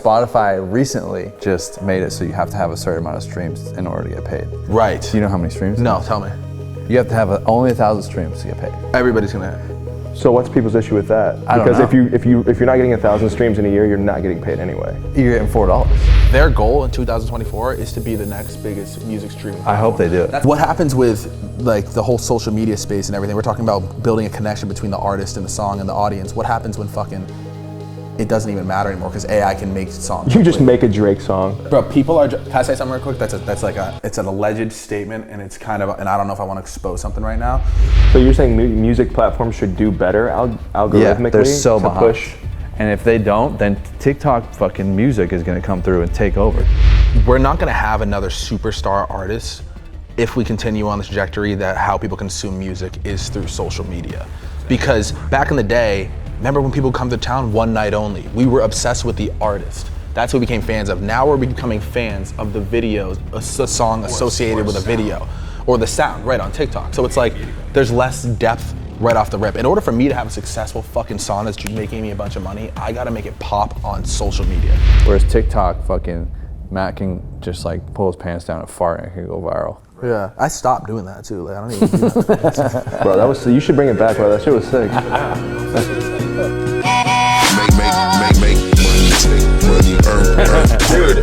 Spotify recently just made it so you have to have a certain amount of streams in order to get paid. Right. Do you know how many streams? No, tell me. You have to have only 1,000 streams to get paid. Everybody's gonna. So what's people's issue with that? I don't Because know. if you're not getting 1,000 streams in a year, you're not getting paid anyway. You're getting $4. Their goal in 2024 is to be the next biggest music streaming. I hope they do it. What happens with like the whole social media space and everything? We're talking about building a connection between the artist and the song and the audience. What happens when fucking it doesn't even matter anymore because AI can make songs? You just make a Drake song. Bro, people are. Can I say something real quick? It's an alleged statement, and it's kind of, and I don't know if I want to expose something right now. So you're saying music platforms should do better algorithmically Yeah, they're so to behind. push? And if they don't, then TikTok fucking music is gonna come through and take over. We're not gonna have another superstar artist if we continue on this trajectory that how people consume music is through social media. Because back in the day, remember when people come to town one night only? We were obsessed with the artist. That's what we became fans of. Now we're becoming fans of the videos, a song associated with a video, or the sound right on TikTok. So it's like, there's less depth right off the rip. In order for me to have a successful fucking song that's making me a bunch of money, I gotta make it pop on social media. Whereas TikTok, fucking Matt can just like pull his pants down and fart and it can go viral. Yeah, I stopped doing that too. Like, I don't even do that. Bro, that was, you should bring it back, bro. That shit was sick. Dude,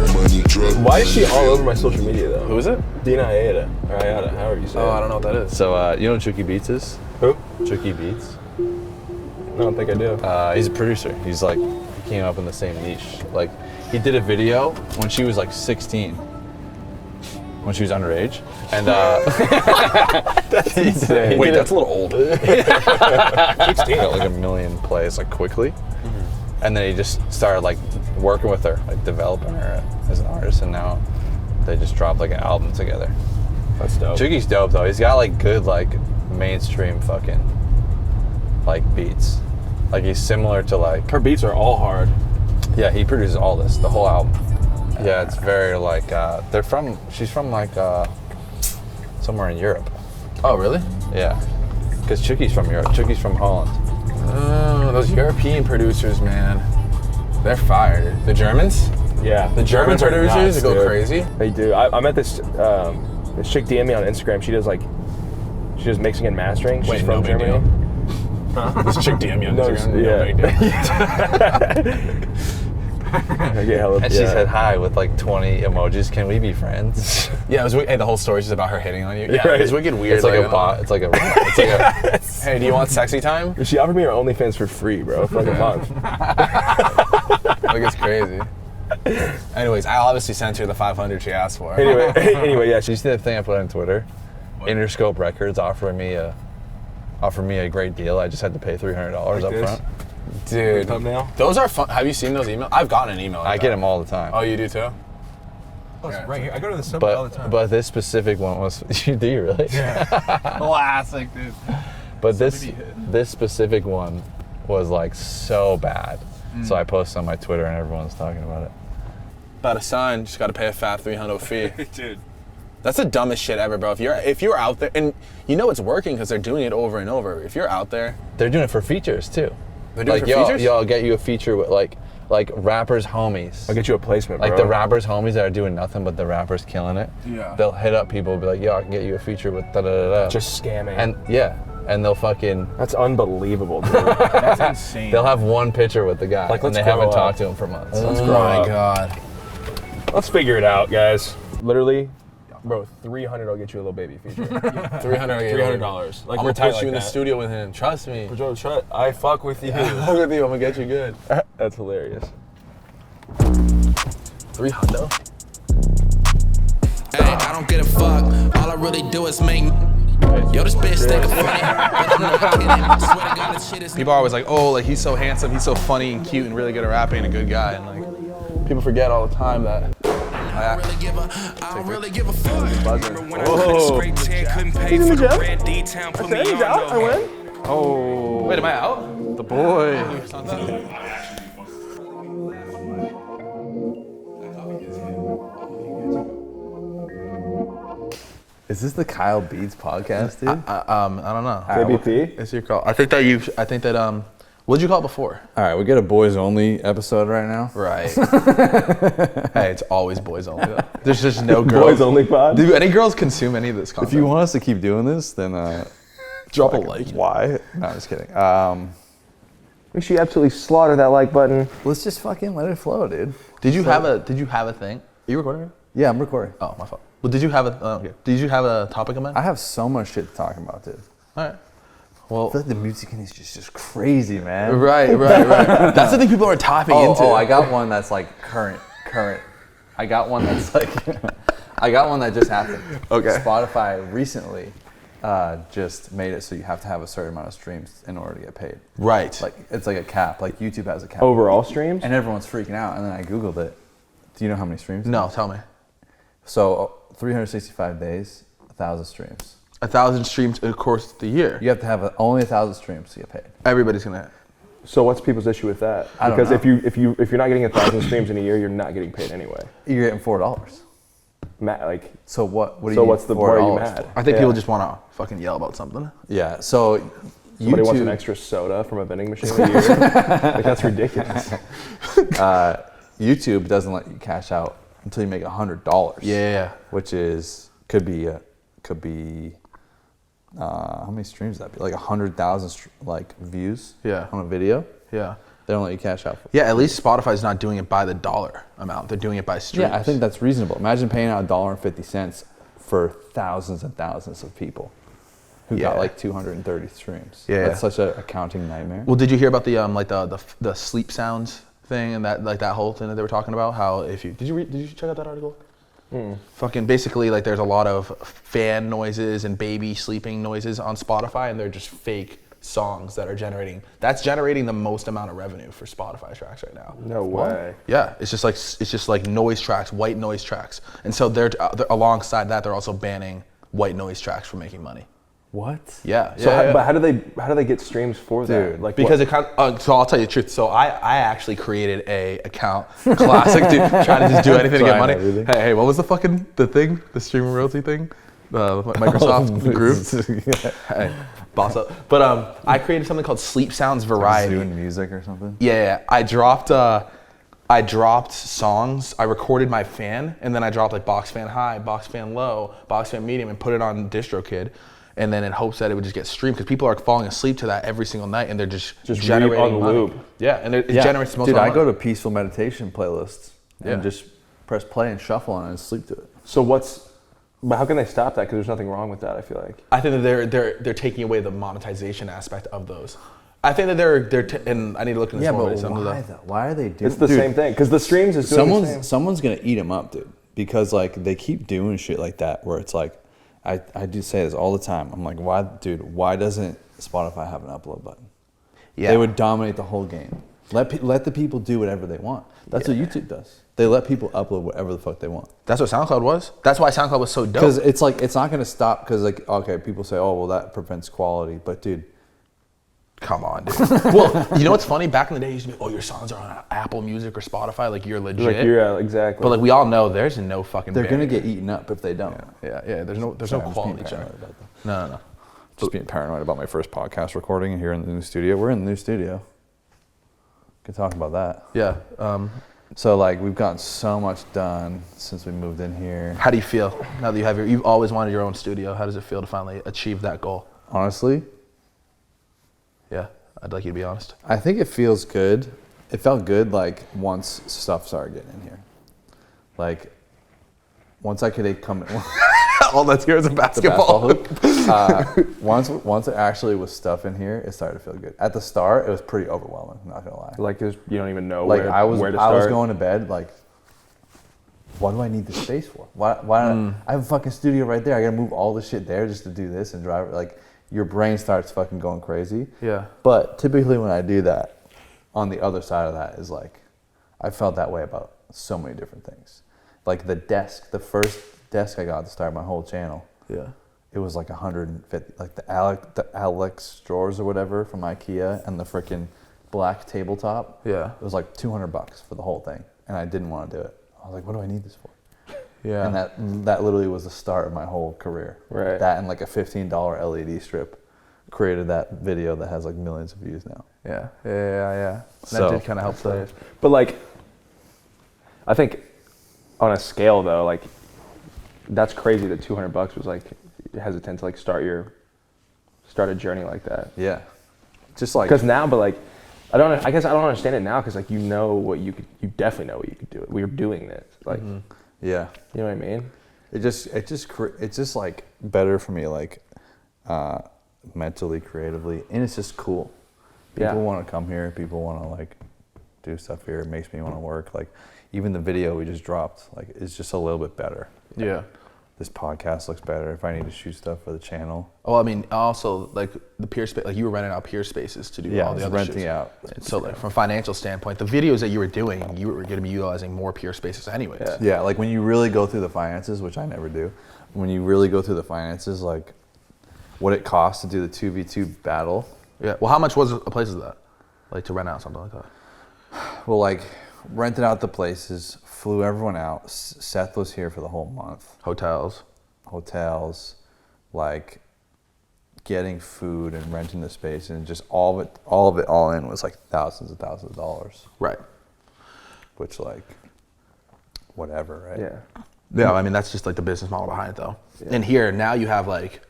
why is she all over my social media though? Who is it? Dina Ayada, or Ayada, however you say it. Oh, I don't know what that is. So, you know what Chucky Beats is? Who? Chucky Beats. I don't think I do. He's a producer. He's like, he came up in the same niche. Like, he did a video when she was like 16. When she was underage. And, That's insane. Wait, that's a little old. 16 got like 1 million plays like quickly. And then he just started like working with her, like developing her as an artist, and now they just dropped like an album together. That's dope. Chucky's dope though. He's got like good like mainstream fucking like beats. Like he's similar to like, Her beats are all hard. yeah, he produces all this, the whole album. Yeah, it's very like she's from like somewhere in Europe. Oh, really? Yeah, because Chucky's from Europe. Chucky's from Holland. Oh, those European producers, man. They're fired. The Germans? Yeah. The German Germans are producers nuts, go dude. crazy. They do. I met this chick DM me on Instagram. She does mixing and mastering. She's Wait, from no big Germany. deal. This chick DM you on No, Instagram. yeah. No big deal. I get hella. And she said hi with like 20 emojis. Can we be friends? Yeah, it was. Hey, the whole story's just about her hitting on you. Yeah, Right. it's wicked weird. It's like I a don't bot. know. It's like a. Hey, do you want sexy time? She offered me her OnlyFans for free, bro, for like a month. Like, it's crazy. Anyways, I obviously sent her the 500 she asked for. Anyway, yeah. Did you see the thing I put on Twitter? Interscope Records offered me a great deal. I just had to pay $300 up this? front. Dude, Thumbnail? those are fun. Have you seen those emails? I've gotten an email. Like I get that. them all the time. Oh, you do too? Oh, it's right here. I go to the subway all the time. But this specific one was. Do you really? Classic, dude. But this specific one was like so bad. So I posted on my Twitter and everyone's talking about it. About a son, just got to pay a fat $300 fee. Dude. That's the dumbest shit ever, bro. If you're out there, and you know it's working because they're doing it over and over. If you're out there, They're doing it for features too. they're doing Like it for features. I'll get you a feature with like rappers homies. I'll get you a placement, bro. Like the rappers homies that are doing nothing but the rappers killing it. Yeah. They'll hit up people and be like, yo, I can get you a feature with da da da da. Just scamming. And yeah, and they'll fucking That's unbelievable, dude. That's insane. they'll have one picture with the guy Like, and let's they grow haven't up. talked to him for months. Let's Oh grow my up. god. Let's figure it out, guys. Literally, bro, 300 I'll get you a little baby feature. $300. $300. Like, I'm we're gonna tight put you in the like that. studio with him. Trust me. Joe, I fuck with you. Look with you. I'm gonna get you good. That's hilarious. 300. Hey, I don't give a fuck. All I really do is make. Yo, this bitch think I'm funny. But I'm not kidding. I swear to God, this shit is. People are always like, oh, like he's so handsome, he's so funny and cute and really good at rapping and a good guy. And like, people forget all the time that. I don't really give a fuck. Remember when I Whoa. scraped 10, couldn't pay for the rent, D-Town put me on. out. I win. Oh, Wait, am I out? the boy. Is this the Kyle Beats podcast, dude? I don't know. KBP? It's your call. I think that What'd you call it before? All right, we get a boys only episode right now. Right. Hey, it's always boys only. Though. There's just no girls. Boys only pod. Do any girls consume any of this content? If you want us to keep doing this, then drop a like. why? No, just kidding. Make sure you absolutely slaughter that like button. Let's just fucking let it flow, dude. Did you have a thing? Are you recording it? Yeah, I'm recording. Oh, my fault. Well, did you have a topic in mind? I have so much shit to talk about, dude. All right. I Well, feel like the music in is just crazy, man. right. That's the thing people are tapping into. Oh, I got one that's like current. I got one that's like, I got one that just happened. Okay. Spotify recently just made it so you have to have a certain amount of streams in order to get paid. Right. Like it's like a cap. Like YouTube has a cap. Overall streams? And everyone's freaking out. And then I Googled it. Do you know how many streams? No, tell me. So 365 days, 1,000 streams. 1,000 streams of course the year. You have to have only 1,000 streams to get paid. Everybody's gonna. So what's people's issue with that? I don't Because know. if you're not getting 1,000 streams in a year, you're not getting paid anyway. You're getting $4. Like, So what do you so need what's the why are you $4 mad? for? I think Yeah. people just want to fucking yell about something. Yeah. So Somebody wants an YouTube, extra soda from a vending machine a year. Like that's ridiculous. YouTube doesn't let you cash out until you make $100. Yeah. Which is could be how many streams would that be? Like 100,000 like views. Yeah. On a video. Yeah. They don't let you cash out for. Yeah, at least Spotify's not doing it by the dollar amount. They're doing it by streams. Yeah, I think that's reasonable. Imagine paying out $1.50 for thousands and thousands of people who got Yeah. like 230 streams. Yeah. That's such an accounting nightmare. Well, did you hear about the like the sleep sounds thing and that whole thing that they were talking about? How if you did you check out that article? Fucking basically like there's a lot of fan noises and baby sleeping noises on Spotify, and they're just fake songs that are generating the most amount of revenue for Spotify tracks right now. No way. Yeah, it's just like noise tracks, white noise tracks, and so they're alongside that they're also banning white noise tracks from making money. What? Yeah. So, yeah. but how do they get streams for that? Dude, Like Because what? it kind of, so I'll tell you the truth. So I actually created a account, classic dude, trying to just do anything to get Trying money. everything. Hey, what was the streaming royalty thing? Microsoft group. Hey, boss up. But I created something called Sleep Sounds Variety. Zune music or something? Yeah. I dropped songs. I recorded my fan, and then I dropped like box fan high, box fan low, box fan medium, and put it on DistroKid. And then in hopes that it would just get streamed, because people are falling asleep to that every single night, and they're just generating on money. loop. Yeah, and it generates the most Dude, amount I of go money. to peaceful meditation playlists and Yeah. just press play and shuffle on it and sleep to it. So but how can they stop that? Because there's nothing wrong with that. I feel like. I think that they're taking away the monetization aspect of those. I think that and I need to look into this Yeah, more. but some of why the- though? Why are they doing? It's the same thing. Because the streams is doing the same. Someone's gonna eat them up, dude. Because like they keep doing shit like that, where it's like, I do say this all the time. I'm like, why doesn't Spotify have an upload button? Yeah. They would dominate the whole game. Let the people do whatever they want. That's what YouTube does. They let people upload whatever the fuck they want. That's what SoundCloud was. That's why SoundCloud was so dope. Because it's like it's not gonna stop. Because like okay, people say, oh well, that prevents quality, but dude. Come on, dude. Well, you know what's funny? Back in the day, it used to be, oh, your songs are on Apple Music or Spotify, like you're legit. Like exactly. But like we all know, there's no fucking. They're barrier. gonna get eaten up if they don't. Yeah. There's no Sorry, I'm just quality being check. paranoid about that. No. Just being paranoid about my first podcast recording here in the new studio. We're in the new studio. Could talk about that. Yeah. So like we've gotten so much done since we moved in here. How do you feel now that you've always wanted your own studio? How does it feel to finally achieve that goal? Honestly, Yeah, I'd like you to be honest. I think it feels good. It felt good like once stuff started getting in here. Like once I could come All that's here is a the basketball. basketball hoop. Once it actually was stuff in here, it started to feel good. At the start, it was pretty overwhelming. I'm not gonna lie. like you don't even know Like where I was to start. going to bed like, what do I need the space for? Why I have a fucking studio right there. I gotta move all this shit there just to do this and drive it. Like your brain starts fucking going crazy. Yeah. But typically when I do that, on the other side of that is like, I felt that way about so many different things. Like the first desk I got to start my whole channel. Yeah. It was like 150, like the Alex drawers or whatever from IKEA and the freaking black tabletop. Yeah. It was like $200 for the whole thing, and I didn't want to do it. I was like, what do I need this for? Yeah. And that literally was the start of my whole career. Right. That and like a $15 LED strip created that video that has like millions of views now. Yeah. That So- did kind of help players. But like, I think on a scale though, like that's crazy that $200 was like hesitant to like start a journey like that. Yeah, just like Because now, but like, I guess I don't understand it now because like you definitely know what you could do. We were doing this, like, yeah. you know what I mean? It's just like better for me, like mentally, creatively, and it's just cool. People Yeah. want to come here. People want to like do stuff here. It makes me want to work. Like even the video we just dropped, like it's just a little bit better. Yeah. This podcast looks better. If I need to shoot stuff for the channel, Oh, I mean, also like the peer space, like you were renting out peer spaces to do yeah, all I the was other renting shoots. out. And so like from a financial standpoint, the videos that you were doing, you were going to be utilizing more peer spaces anyways. Yeah. Yeah, like when you really go through the finances, which I never do. When you really go through the finances, like what it costs to do the 2v2 battle. Yeah. Well, how much was a place of that? Like to rent out something like that? Well, like rented out the places, flew everyone out. Seth was here for the whole month. Hotels, like getting food and renting the space, and just all of it all in was like thousands and thousands of dollars. Right. Which like, whatever, right? Yeah. Yeah, I mean, that's just like the business model behind it though. Yeah. And here, now you have like,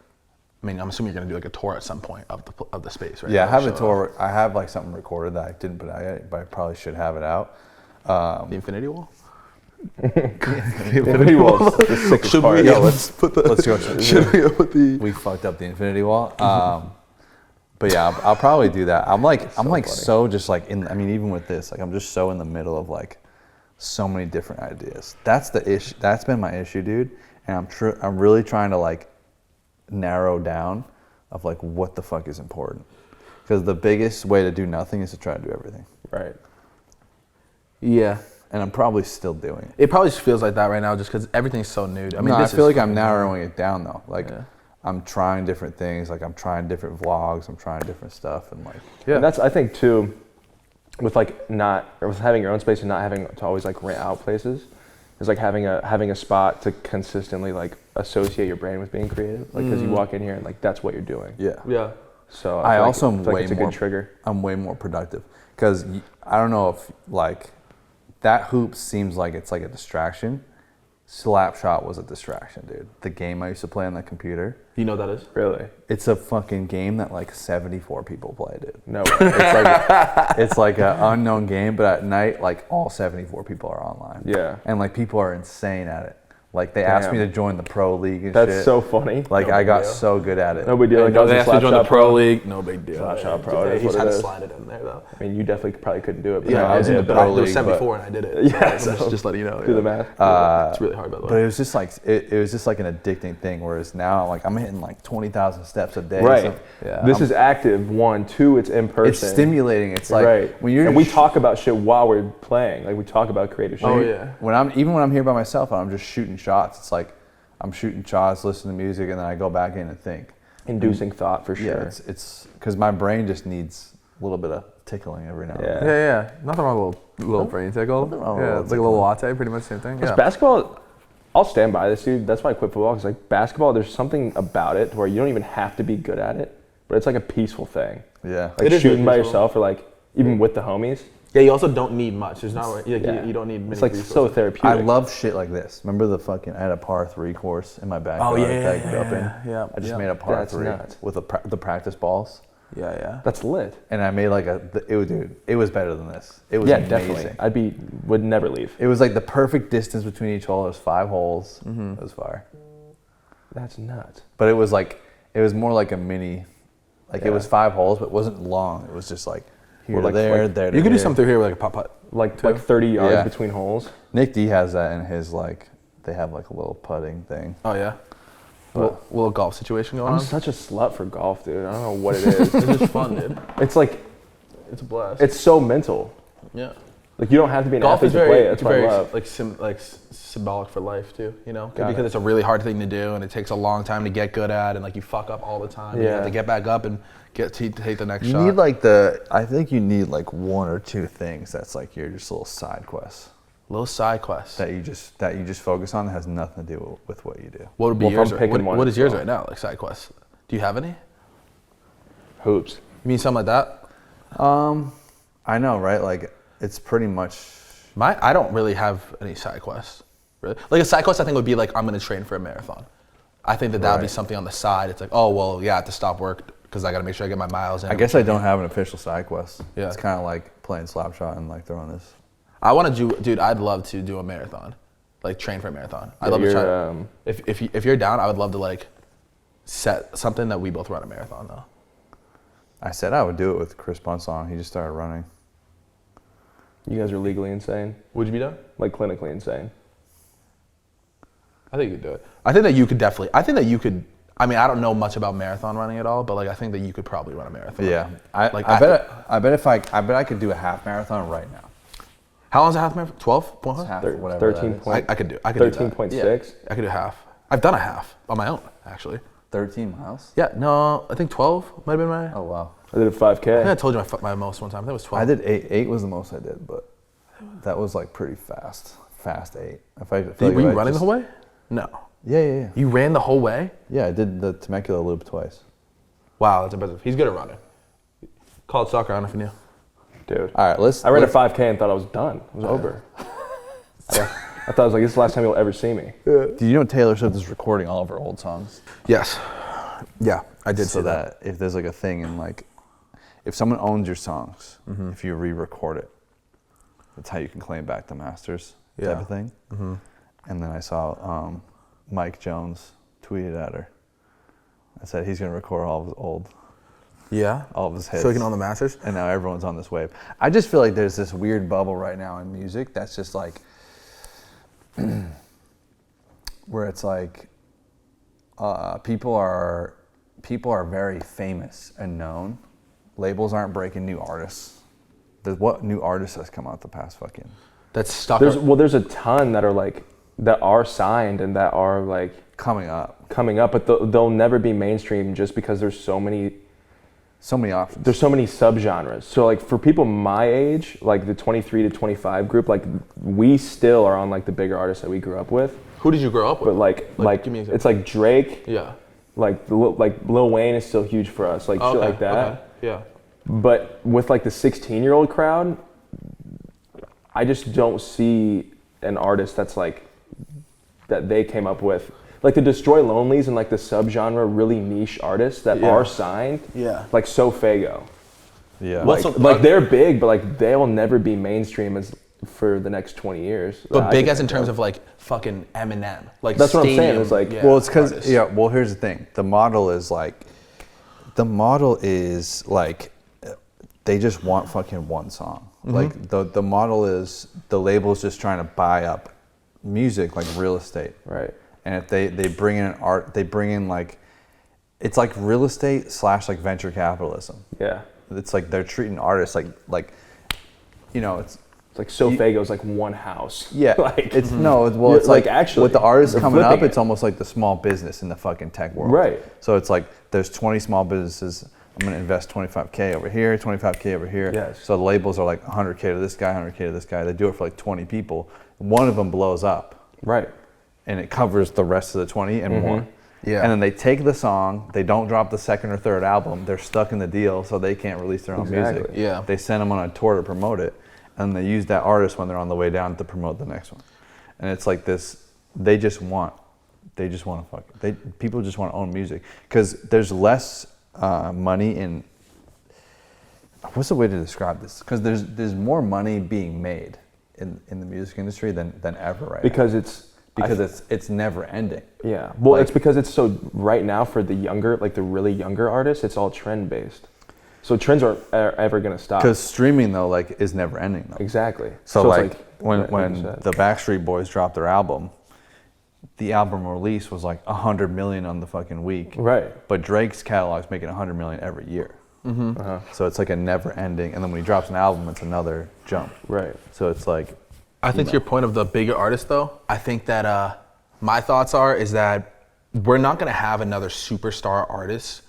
I mean, I'm assuming you're gonna do like a tour at some point of the space, right? Yeah, I have a Show tour. I have like something recorded that I didn't put out yet, but I probably should have it out. The Infinity Wall? Infinity Wall's the sickest Should part. we, let's put the, Let's go. should we go with the, We fucked up the Infinity Wall. But yeah, I'll probably do that. I'm like so just like I mean, even with this, like I'm just so in the middle of like so many different ideas. That's the issue. That's been my issue, dude. And I'm really trying to like narrow down of like what the fuck is important. Because the biggest way to do nothing is to try to do everything. Right. yeah. And I'm probably still doing it. It probably just feels like that right now just because everything's so new. I mean, I this feel is like I'm narrowing it down though. Like Yeah. I'm trying different things. Like I'm trying different vlogs. I'm trying different stuff. And like, Yeah. And that's, I think too, with having your own space and not having to always like rent out places, is like having a spot to consistently like associate your brain with being creative. Like because you walk in here and like that's what you're doing. yeah. Yeah. So I feel also like, am feel like way it's a more good trigger. I'm way more productive because I don't know if like that hoop seems like it's like a distraction. Slapshot was a distraction, dude. The game I used to play on the computer. You know what that is? Really? It's a fucking game that like 74 people play, dude. No way. It's like an unknown game, but at night, like all 74 people are online. Yeah. And like people are insane at it. Like they asked me to Damn. join the pro league and That's shit. so funny. Like I got so good at it. No big deal. Like, No, they I asked was to in join the Slapshot pro league. No big deal. Slapshot Pro, Yeah, that's he's what had it to is. slide it in there though. I mean, you definitely probably couldn't do it. But Yeah, I was in the pro pro league. There league, was but- 74 and I did it. Yeah, So so just letting you know. do the yeah. math. It's really hard by the But way. it was just like it was just like an addicting thing. Whereas now, like I'm hitting like 20,000 steps a day. Right. So, yeah. This is active. 1, 2. It's in person. It's stimulating. It's like right. when you're and we talk about shit while we're playing. Like we talk about creative shit. Oh yeah. when I'm here by myself and I'm just shooting shots. It's like I'm shooting shots, listening to music, and then I go back in and think. Inducing thought for sure. Yeah, it's because my brain just needs a little bit of tickling every now and Yeah. then. Yeah. Nothing wrong with a little brain tickle. Nothing wrong with a Yeah, little it's like a little latte, pretty much the same thing. Because Yeah. basketball, I'll stand by this, dude. That's why I quit football. Because like basketball, there's something about it where you don't even have to be good at it, but it's like a peaceful thing. Yeah. Like It is shooting by really peaceful. yourself or like even with the homies. Yeah, you also don't need much. There's not. Yeah. You don't need many It's like so resources. therapeutic. I love shit like this. Remember I had a par 3 course in my backyard. that I grew up in? yeah. I just made a par That's 3 nuts. with the practice balls. Yeah. That's lit. And I made like it was better than this. It was Yeah, amazing. definitely. Would never leave. It was like the perfect distance between each hole. It was 5 holes. It was fire. That's nuts. But it was more like a mini, like it was 5 holes, but it wasn't long. It was just like here Or to like- there, like- there to You could do here. something here with like a putt putt. Like 30 yards Yeah. between holes. Nick D has that in his like, they have like a little putting thing. Oh yeah. Little golf situation going I'm on. such a slut for golf, dude. I don't know what it is. It's just fun, dude. It's like It's a blast. it's so mental. yeah. Like you don't have to be an Golf athlete is to very, play it. it's That's what I very love. like symbolic for life too. You know, Got because it. it's a really hard thing to do, and it takes a long time to get good at, and like you fuck up all the time. And you have Yeah. to get back up and get to take the next You shot. need like I think you need like 1 or 2 things that's like your just little side quests little side quests. that you just focus on that has nothing to do with what you do. What would be Well, if yours? I'm picking one What is as yours well. right now? Like side quests. Do you have any? Hoops. You mean something like that? I know, right? Like, it's pretty much. I don't really have any side quests. Really. Like a side quest I think would be like, I'm gonna train for a marathon. I think that would be something on the side. It's like, oh, well, yeah, I have to stop work because I gotta make sure I get my miles in. I guess I don't have an official side quest. Yeah. It's kind of like playing Slapshot and like throwing this. I want to do, dude, I'd love to do a marathon. Like train for a marathon. I'd love to try. If you're down, I would love to like set something that we both run a marathon though. I said I would do it with Chris Bunsong. He just started running. You guys are legally insane. Would you be down? Like clinically insane. I think you could do it. I think that you could definitely. I think that you could. I mean, I don't know much about marathon running at all, but like I think that you could probably run a marathon. Yeah, I bet I could do a half marathon right now. How long is a half marathon? 12? Half or whatever. 13 point. I could do. I could 13.6. Yeah, I could do half. I've done a half on my own actually. 13 miles. Yeah. No, I think 12 might have been my. Oh wow. I did a 5K. I think I told you my most one time. I think it was 12. I did 8. 8 was the most I did, but that was like pretty fast. Fast 8. Were you running the whole way? No. Yeah. You ran the whole way? Yeah, I did the Temecula loop twice. Wow, that's impressive. He's good at running. Called soccer, I don't know if you knew. Dude. All right, I ran a 5K and thought I was done. It was over. I thought it was like, this is the last time you'll ever see me. Do you know Taylor Swift is recording all of her old songs? Yes. Yeah, I did So see that. if there's like a thing and like, if someone owns your songs, if you re-record it, that's how you can claim back the masters type of thing. Mm-hmm. And then I saw Mike Jones tweeted at her. I said he's gonna record all of his all of his hits. So he can own the masters? And now everyone's on this wave. I just feel like there's this weird bubble right now in music that's just like, where it's like, people are very famous and known. Labels aren't breaking new artists. What new artists has come out the past fucking? That's stuck. There's a ton that are signed and that are like coming up, but they'll never be mainstream just because there's so many options. There's so many subgenres. So like for people my age, like the 23 to 25 group, like we still are on like the bigger artists that we grew up with. Who did you grow up with? But like give me an example. it's like Drake. Yeah. Like Lil Wayne is still huge for us. Like shit like that. Okay. Yeah. But with like the 16-year-old crowd, I just don't see an artist that's like that they came up with. Like the Destroy Lonelys and like the subgenre really niche artists that are signed. Yeah. Like SoFago. Yeah. Like they're big, but like they'll never be mainstream as for the next 20 years. But big as in terms of like fucking Eminem. Like that's what I'm saying. It's like well, it's because well, here's the thing. The model is like they just want fucking one song. Mm-hmm. Like the model is the label's just trying to buy up music like real estate. Right. And if they bring in art, they bring in like, it's like real estate / like venture capitalism. Yeah. It's like they're treating artists like, you know, it's like SoFago's like one house. Yeah. Like it's it's like actually with the artists coming up, it. it's almost like the small business in the fucking tech world. Right. So it's like there's 20 small businesses. I'm gonna invest 25K over here, 25K over here. Yes. So the labels are like 100K to this guy, 100K to this guy. They do it for like 20 people. One of them blows up. Right. And it covers the rest of the 20 and more. Yeah. And then they take the song, they don't drop the second or third album, they're stuck in the deal, so they can't release their own music. Yeah. They send them on a tour to promote it, and they use that artist when they're on the way down to promote the next one. And it's like this, people just want to own music. Because there's less money in, what's the way to describe this? Because there's more money being made in the music industry than ever right now. Because it's never ending. Yeah. Well, it's because it's so right now for the younger, like the really younger artists, it's all trend based. So trends aren't ever going to stop. Because streaming though, like, is never ending though. Exactly. So like when the Backstreet Boys dropped their album, the album release was like 100 million on the fucking week. Right. But Drake's catalog's making 100 million every year. Mm-hmm. Uh-huh. So it's like a never ending. And then when he drops an album, it's another jump. Right. So it's like. I think to your point of the bigger artists though, I think that my thoughts is that we're not going to have another superstar artist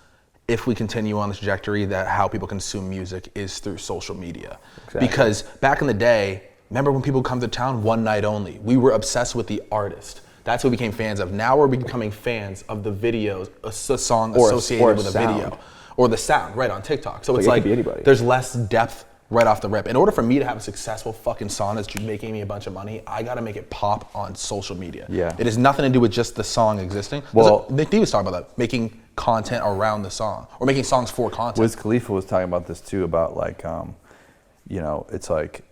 if we continue on this trajectory that how people consume music is through social media. Exactly. Because back in the day, remember when people come to town one night only? We were obsessed with the artist. That's what we became fans of. Now we're becoming fans of the videos, a song associated with a video. or the sound right on TikTok. So it's it like could be anybody. there's less depth right off the rip. In order for me to have a successful fucking song that's making me a bunch of money, I gotta make it pop on social media. Yeah. It has nothing to do with just the song existing. Well- Nick D was talking about that, making content around the song or making songs for content. Wiz Khalifa was talking about this too, about like, it's like,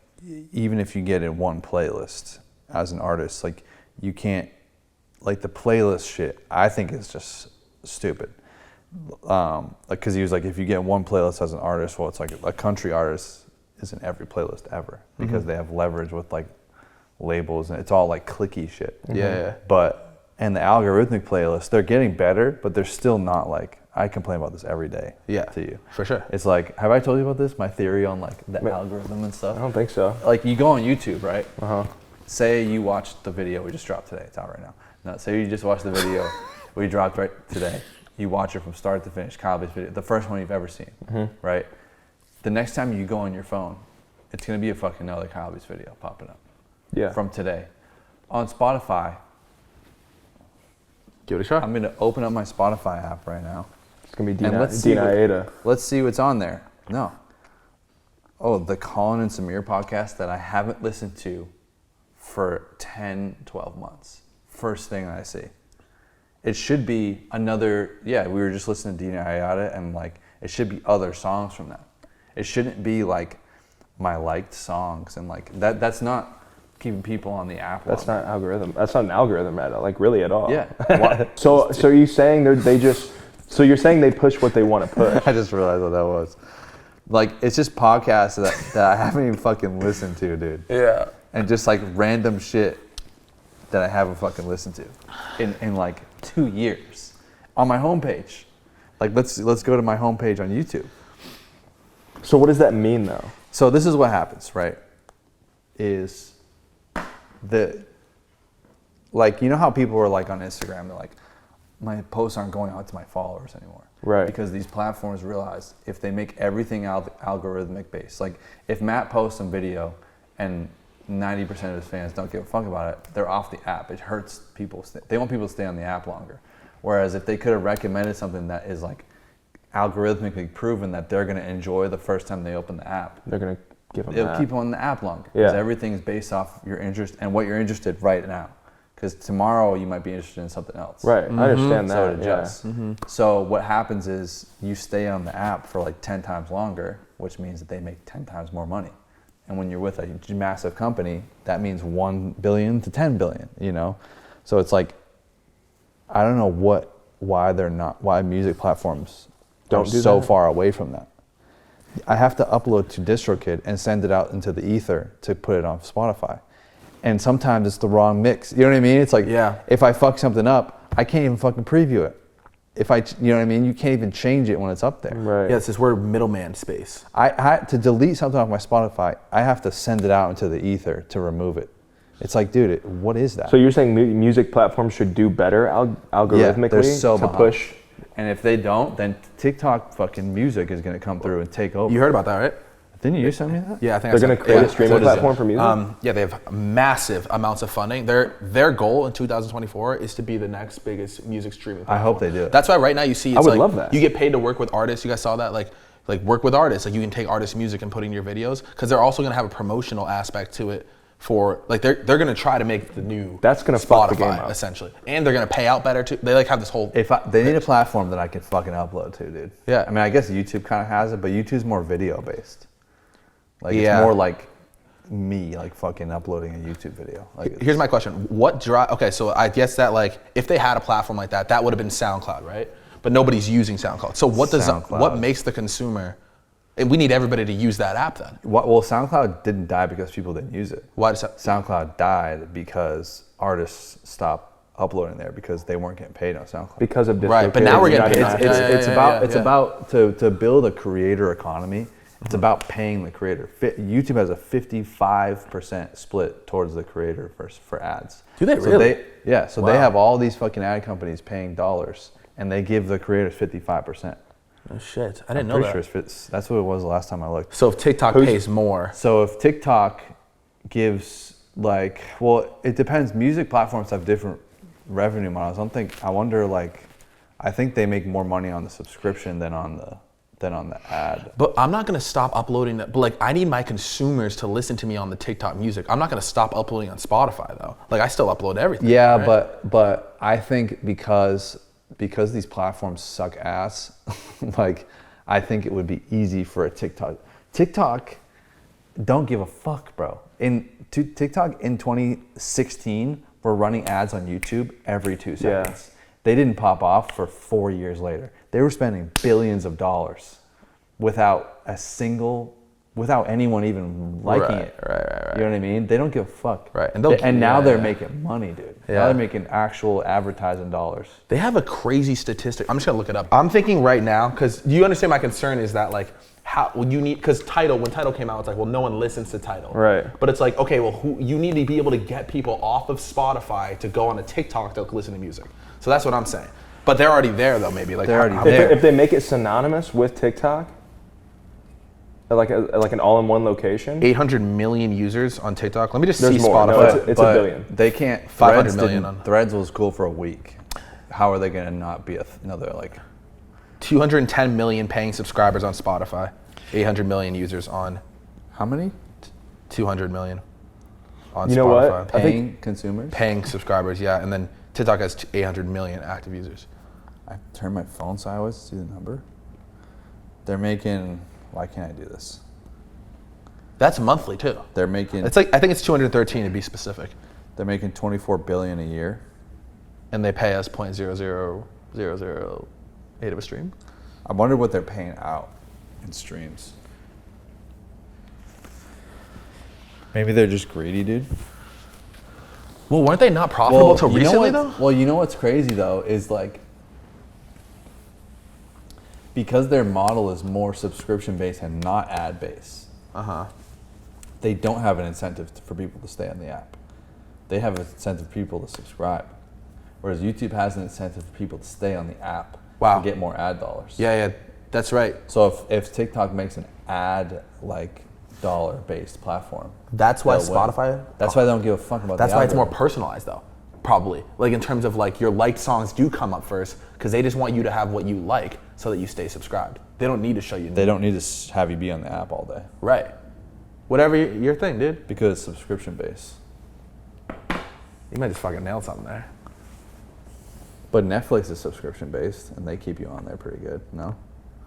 even if you get in one playlist as an artist, like you can't, like the playlist shit, I think is just stupid. Like, cause he was like, if you get one playlist as an artist, well, it's like a country artist is in every playlist ever because they have leverage with like labels and it's all like clicky shit. Yeah. But, and the algorithmic playlists, they're getting better, but they're still not like, I complain about this every day to you. For sure. It's like, have I told you about this? My theory on like the algorithm and stuff? I don't think so. Like you go on YouTube, right? Uh-huh. Say you watched the video we just dropped today. It's out right now. No, say you just watched the video we dropped right today. You watch it from start to finish, Kyle's video, the first one you've ever seen, right? The next time you go on your phone, it's gonna be a fucking another Kyle's video popping up. Yeah. From today. On Spotify, Give it a shot. I'm gonna open up my Spotify app right now. It's gonna be And Dina let's see Aida. Let's see what's on there. No. Oh, the Colin and Samir podcast that I haven't listened to for 10, 12 months. First thing I see. It should be another, we were just listening to Dina Ayada and like, it should be other songs from that. It shouldn't be like my liked songs and like, that's not keeping people on the app. That's not algorithm. That's not an algorithm at all, like really at all. Yeah. So are you saying so you're saying they push what they want to push? I just realized what that was. Like, it's just podcasts that I haven't even fucking listened to, dude. Yeah. And just like random shit that I haven't fucking listened to in like 2 years on my homepage. Like, let's go to my homepage on YouTube. So what does that mean though? So this is what happens, right? Is like, you know how people are like on Instagram, they're like, my posts aren't going out to my followers anymore. Right. Because these platforms realize if they make everything algorithmic based, like if Matt posts some video and 90% of his fans don't give a fuck about it, they're off the app. It hurts people. They want people to stay on the app longer. Whereas if they could have recommended something that is like algorithmically proven that they're going to enjoy the first time they open the app, They're gonna give them it'll that. keep them on the app longer. Because Yeah. everything's based off your interest and what you're interested right now. Because tomorrow you might be interested in something else. Right. I understand So that. it adjusts. So what happens is you stay on the app for like 10 times longer, which means that they make 10 times more money. And when you're with a massive company, that means 1 billion to 10 billion, you know? So it's like, I don't know why music platforms Don't are do so that? far away from that. I have to upload to DistroKid and send it out into the ether to put it on Spotify. And sometimes it's the wrong mix. You know what I mean? It's like, if I fuck something up, I can't even fucking preview it. You know what I mean? You can't even change it when it's up there. Right. Yeah, it's this word middleman space. To delete something off my Spotify, I have to send it out into the ether to remove it. It's like, dude, what is that? So you're saying music platforms should do better algorithmically they're so to behind. push? And if they don't, then TikTok fucking music is gonna come through and take over. You heard about that, right? Didn't you send me that? Yeah, I think They're going to create a streaming platform for music? Yeah, they have massive amounts of funding. Their goal in 2024 is to be the next biggest music streaming platform. I hope they do. That's why right now you see it's would like love that. you get paid to work with artists. You guys saw that? Like work with artists. Like you can take artist music and put in your videos because they're also going to have a promotional aspect to it for like they're going to try to make the new That's gonna Spotify fuck the game up. essentially. And they're going to pay out better too. They like have this whole They need a platform that I can fucking upload to, dude. Yeah. I mean, I guess YouTube kind of has it, but YouTube's more video based. Like Yeah. it's more like me, like fucking uploading a YouTube video. Like Here's my question. Okay, so I guess that like if they had a platform like that would have been SoundCloud, right? But nobody's using SoundCloud. So SoundCloud. what makes the consumer, and we need everybody to use that app then. Well, SoundCloud didn't die because people didn't use it. Why does that? SoundCloud died because artists stopped uploading there because they weren't getting paid on SoundCloud. Because of Right, but now we're getting paid. It's about to build a creator economy. It's about paying the creator. YouTube has a 55% split towards the creator for ads. Do they So really? So Wow. they have all these fucking ad companies paying dollars, and they give the creators 55%. Oh shit, I didn't know Pretty that. sure that's what it was the last time I looked. So if TikTok pays more, So if TikTok gives it depends. Music platforms have different revenue models. I wonder I think they make more money on the subscription than on the than on the ad. But I'm not gonna stop uploading that. But like, I need my consumers to listen to me on the TikTok music. I'm not gonna stop uploading on Spotify though. Like, I still upload everything. Yeah, right? but I think because these platforms suck ass, like I think it would be easy for a TikTok don't give a fuck, bro. TikTok in 2016 were running ads on YouTube every 2 seconds. They didn't pop off for 4 years later. They were spending billions of dollars without anyone even liking it. Right. You know what I mean? They don't give a fuck. Right. And now they're making money, dude. Yeah. Now they're making actual advertising dollars. They have a crazy statistic. I'm just gonna look it up. I'm thinking right now, because do you understand my concern is that like, how well, you need, because when Tidal came out, it's like, well, no one listens to Tidal. Right. But it's like, okay, well, you need to be able to get people off of Spotify to go on a TikTok to listen to music. So that's what I'm saying. But they're already there though, maybe. Like, They're already there. If they make it synonymous with TikTok, like an all-in-one location. 800 million users on TikTok. Let me just There's see more. Spotify. No, it's a billion. They can't. 500 million on- Threads was cool for a week. How are they gonna not be another like? 210 million paying subscribers on Spotify. 800 million users on How many 200 million on You know Spotify. what? I paying consumers? Paying subscribers, yeah. And then TikTok has 800 million active users. I turned my phone sideways to see the number. They're making. Why can't I do this? That's monthly too. They're making. It's like, I think it's 213 to be specific. They're making 24 billion a year. And they pay us 0.00008 of a stream. I wonder what they're paying out in streams. Maybe they're just greedy, dude. Well, weren't they not profitable till you know recently what- though? Well, you know what's crazy though is like because their model is more subscription based and not ad based. They don't have an incentive for people to stay on the app. They have an incentive for people to subscribe. Whereas YouTube has an incentive for people to stay on the app Wow. to get more ad dollars. Yeah, that's right. So if TikTok makes an ad like dollar based platform, That's why they'll win. Spotify. That's why they don't give a fuck about That's the why it's more algorithm. personalized though. Probably. Like in terms of like your liked songs do come up first because they just want you to have what you like so that you stay subscribed. They don't need to show you. They don't need to have you be on the app all day Right. Whatever your thing, dude. because it's subscription based. You might just fucking nail something there. But Netflix is subscription based, and they keep you on there pretty good. No,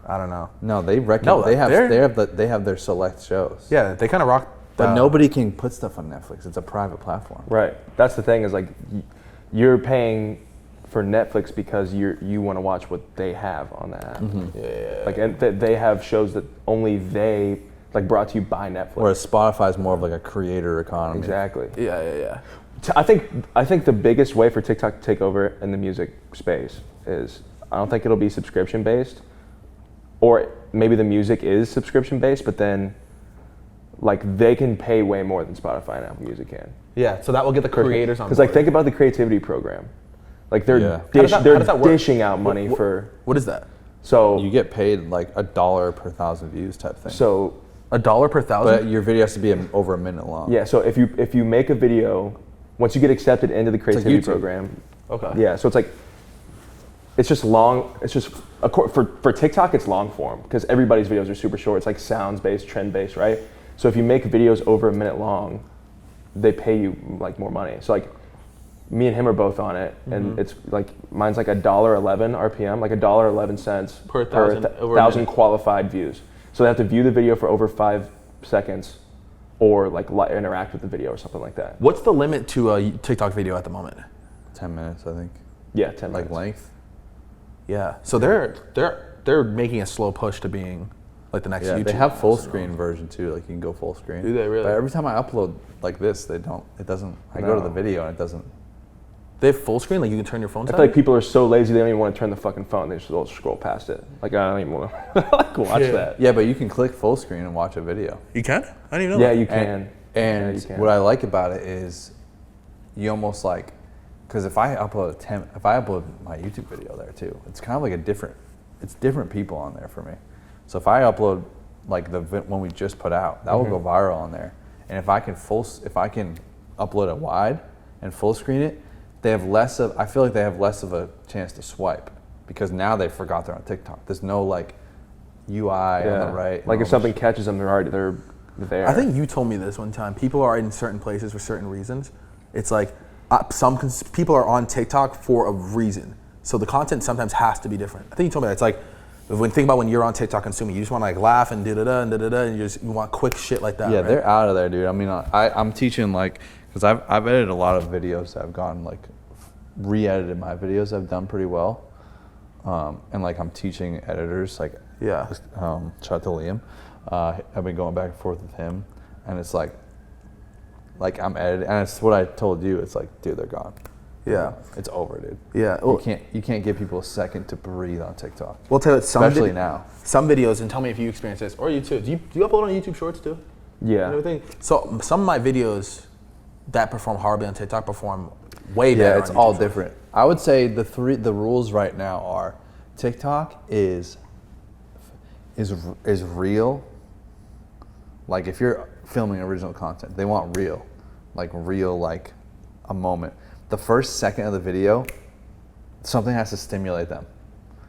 I don't know. no, they No, they have they're- they have their select shows. Yeah, they kind of rock. but nobody can put stuff on Netflix. It's a private platform. Right. That's the thing is like you're paying for Netflix because you want to watch what they have on the app. Yeah. Like and they have shows that only they like brought to you by Netflix. Whereas Spotify is more of like a creator economy. Exactly. Yeah. I think the biggest way for TikTok to take over in the music space is I don't think it'll be subscription based, or maybe the music is subscription based, but then like they can pay way more than Spotify and Apple Music can. Yeah. So that will get the creators on. Because like think about the creativity program, like they're Yeah. How does that work? dishing out money for What is that? so You get paid like $1 per 1,000 views type thing. so $1 per thousand. but your video has to be over a minute long. yeah. So if you make a video, once you get accepted into the creativity YouTube. program, Okay. yeah. So it's just long. It's just for TikTok, it's long form because everybody's videos are super short. It's like sounds based, trend based, right? So if you make videos over a minute long, they pay you like more money. So like me and him are both on it, and it's like mine's like $1.11 RPM, like $1.11 Per thousand, over a thousand minute. qualified views. So they have to view the video for over 5 seconds, or like interact with the video or something like that. What's the limit to a TikTok video at the moment? 10 minutes, I think. Yeah, 10 Like minutes. length. Yeah. So they're making a slow push to being like the next Yeah, YouTube. they have full screen version too. Like you can go full screen. Do they really? But every time I upload like this, it doesn't. I go to the video and it doesn't. They have full screen. Like you can turn your phone. I feel like people are so lazy they don't even want to turn the fucking phone. They just scroll past it. Like I don't even want to like watch that. Yeah, but you can click full screen and watch a video. You can. I didn't even know. Yeah, that. you can. And Yeah, you can. what I like about it is, you almost like, because if I upload my YouTube video there too, it's kind of like it's different people on there for me. So if I upload like the one we just put out, that will go viral on there. And if I can upload it wide and full screen it, I feel like they have less of a chance to swipe because now they forgot they're on TikTok. There's no like UI on the right. Like if something catches them, they're there. I think you told me this one time. People are in certain places for certain reasons. It's like people are on TikTok for a reason. So the content sometimes has to be different. I think you told me that. It's like think about when you're on TikTok consuming, you just want to like laugh and da-da-da and da-da-da, and you want quick shit like that. Yeah, right? they're out of there, dude. I mean, I'm teaching like, because I've edited a lot of videos that have gone like, re-edited my videos I've done pretty well. And like I'm teaching editors, like shout out to Liam. I've been going back and forth with him, and it's like I'm editing, and it's what I told you. It's like, dude, they're gone. Yeah, it's over, dude. Yeah, well, you can't give people a second to breathe on TikTok. Well, tell you, especially now. Some videos, and tell me if you experience this, or you too. Do you upload on YouTube Shorts too? Yeah. And everything. So some of my videos that perform horribly on TikTok perform way better. Yeah, it's all different. I would say the rules right now are TikTok is real. Like if you're filming original content, they want real, like a moment. The first second of the video, something has to stimulate them,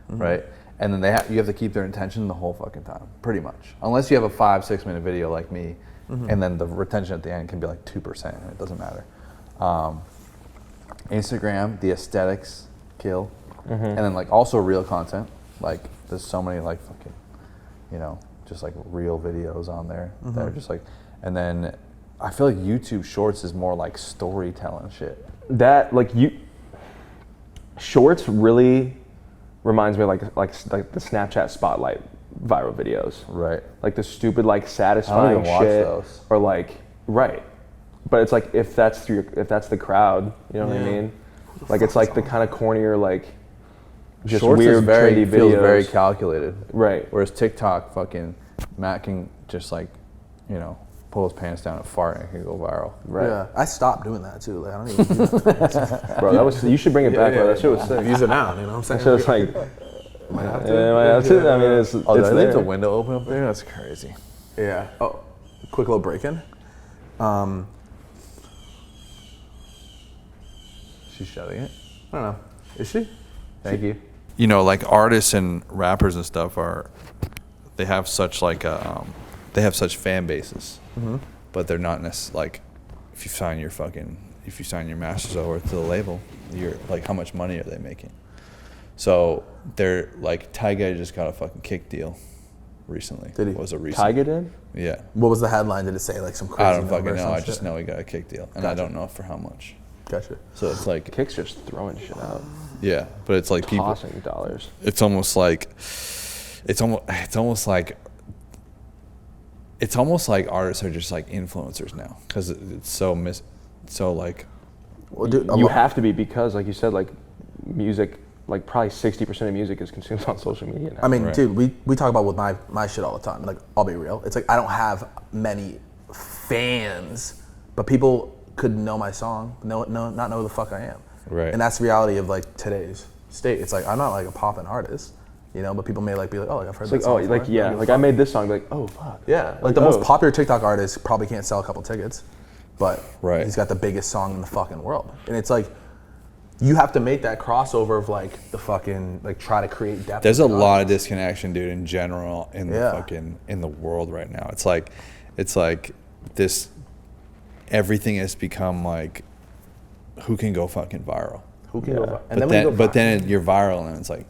right? And then you have to keep their attention the whole fucking time, pretty much. Unless you have a 5-6 minute video like me, and then the retention at the end can be like 2%, and it doesn't matter. Instagram, the aesthetics kill, and then like also real content. Like there's so many like fucking, just like real videos on there that are just like, and then I feel like YouTube Shorts is more like storytelling shit. That Shorts really reminds me of like the Snapchat Spotlight viral videos. Right. Like the stupid like satisfying I don't even watch shit. Those. Or like but it's like if that's the crowd, you know what I mean? Like it's like the kind of cornier like just Shorts weird trendy videos. Feels very calculated. Right. Whereas TikTok, fucking Matt can just like, pull his pants down and fart and it can go viral. Right. Yeah, I stopped doing that too. Like I don't even do that. Bro, you should bring it back, bro. That shit was sick. Use it now, you know what I'm saying? That shit was like, might have to. I mean, it's Did they leave there. the window open up there? That's crazy. Yeah. Oh, quick little break-in. She's shutting it. I don't know. Is she? Thank you. Like artists and rappers and stuff they have such like they have such fan bases, but they're not necessarily like, if you sign your masters over to the label, you're like, how much money are they making? So they're like, Tyga just got a fucking kick deal recently. Did he? Was a recent. Tyga did? Yeah. What was the headline? Did it say like some crazy I don't fucking number or know. some I shit? just know he got a kick deal, and I don't know for how much. Gotcha. So it's like, Kick's just throwing shit out. yeah, but it's like people. Tossing dollars. It's almost like artists are just like influencers now, because it's so like. Well, dude, You have to be, because like you said, like music, like probably 60% of music is consumed on social media now. I mean, Right. dude, we talk about with my shit all the time. Like, I'll be real. It's like I don't have many fans, but people could know my song, not know who the fuck I am. Right. And that's the reality of like today's state. It's like I'm not like a poppin' artist, but people may like be like, oh, like I've heard It's that like, song oh, like before. yeah, Give a like fuck. I made this song, like, oh fuck. Yeah, like the most popular TikTok artist probably can't sell a couple tickets, but Right. he's got the biggest song in the fucking world. And it's like, you have to make that crossover of like the fucking, like try to create depth. There's a with the lot of audience. disconnection, dude, in general in the Yeah. fucking in the world right now. It's like this. Everything has become like, who can go fucking viral? Who can go? But And then, when you go viral, then you're viral and it's like,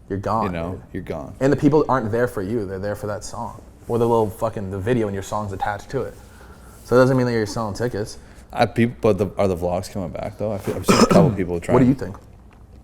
you're gone. Dude. you're gone. And the people aren't there for you; they're there for that song or the little fucking the video and your song's attached to it. So it doesn't mean that you're selling tickets. Are the vlogs coming back though? I've seen a couple people trying. What do you think?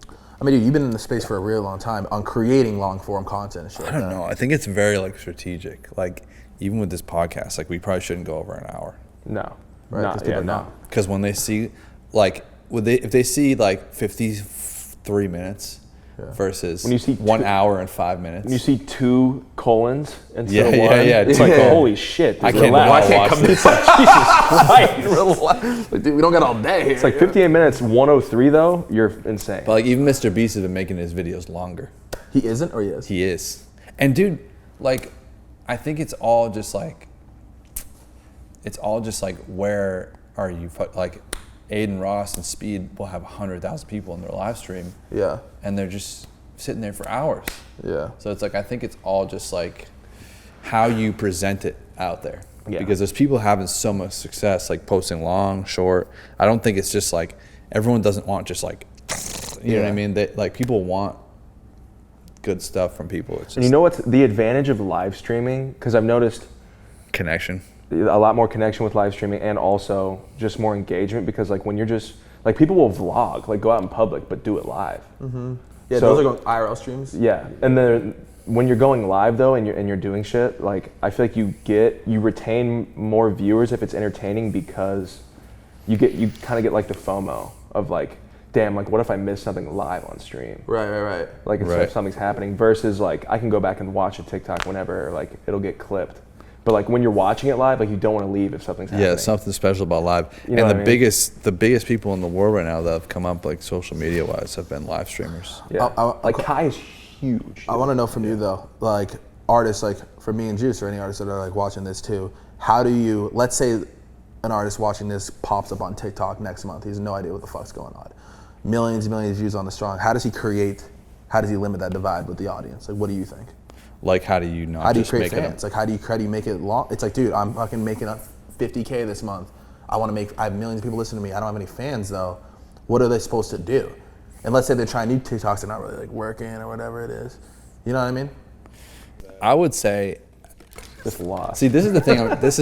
I mean, dude, you've been in the space for a really long time on creating long form content and shit. I don't know. I think it's very like strategic. Like even with this podcast, like we probably shouldn't go over an hour. No. Right, 'cause people are not. Because when they see, like, if they see like 53 minutes versus When you see 1 hour and 5 minutes, When you see 2 colons instead Yeah, of yeah, one, yeah, it's dude. like, Yeah. holy shit. I dude, can't. relax. I can't come It's like, Jesus Christ. Relax. Like, dude, we don't got all day here. It's like 58 minutes, 103 though, you're insane. But like even Mr. Beast has been making his videos longer. He isn't, or he is? He is, and dude, like, I think it's all just like where are you? Like, Aiden Ross and Speed will have 100,000 people in their live stream. Yeah. And they're just sitting there for hours. Yeah. So it's like, I think it's all just like how you present it out there. Yeah. Because there's people having so much success, like posting long, short. I don't think it's just like, everyone doesn't want just like, you know what I mean? They, like, people want good stuff from people. It's just And you know what's the advantage of live streaming? Because I've noticed connection. a lot more connection with live streaming, and also just more engagement, because like when you're just like, people will vlog, like go out in public but do it live. Yeah, So- those are going IRL streams. Yeah, and then when you're going live though, and you're doing shit, like I feel like you retain more viewers if it's entertaining, because you kind of get like the FOMO of like, damn, like what if I miss something live on stream? Right. Like if something's happening, versus like I can go back and watch a TikTok whenever, like it'll get clipped. But like when you're watching it live, like you don't want to leave if something's happening. Yeah, something special about live. You know And what I mean? the biggest people in the world right now that have come up like social media wise have been live streamers. Yeah. I- Like Kai is huge. I want to know from you though, like artists, like for me and Juice, or any artists that are like watching this too, how do you, let's say an artist watching this pops up on TikTok next month, he has no idea what the fuck's going on. Millions and millions of views on the strong. How does he limit that divide with the audience? Like, what do you think? Like, how do you not How do you just create make fans? Like, how do you make it long? It's like, dude, I'm fucking making up 50K this month. I have millions of people listening to me. I don't have any fans though. What are they supposed to do? And let's say they're trying new TikToks, they're not really like working or whatever it is. You know what I mean? I would say, Just lost. see, this is the thing. Wait, this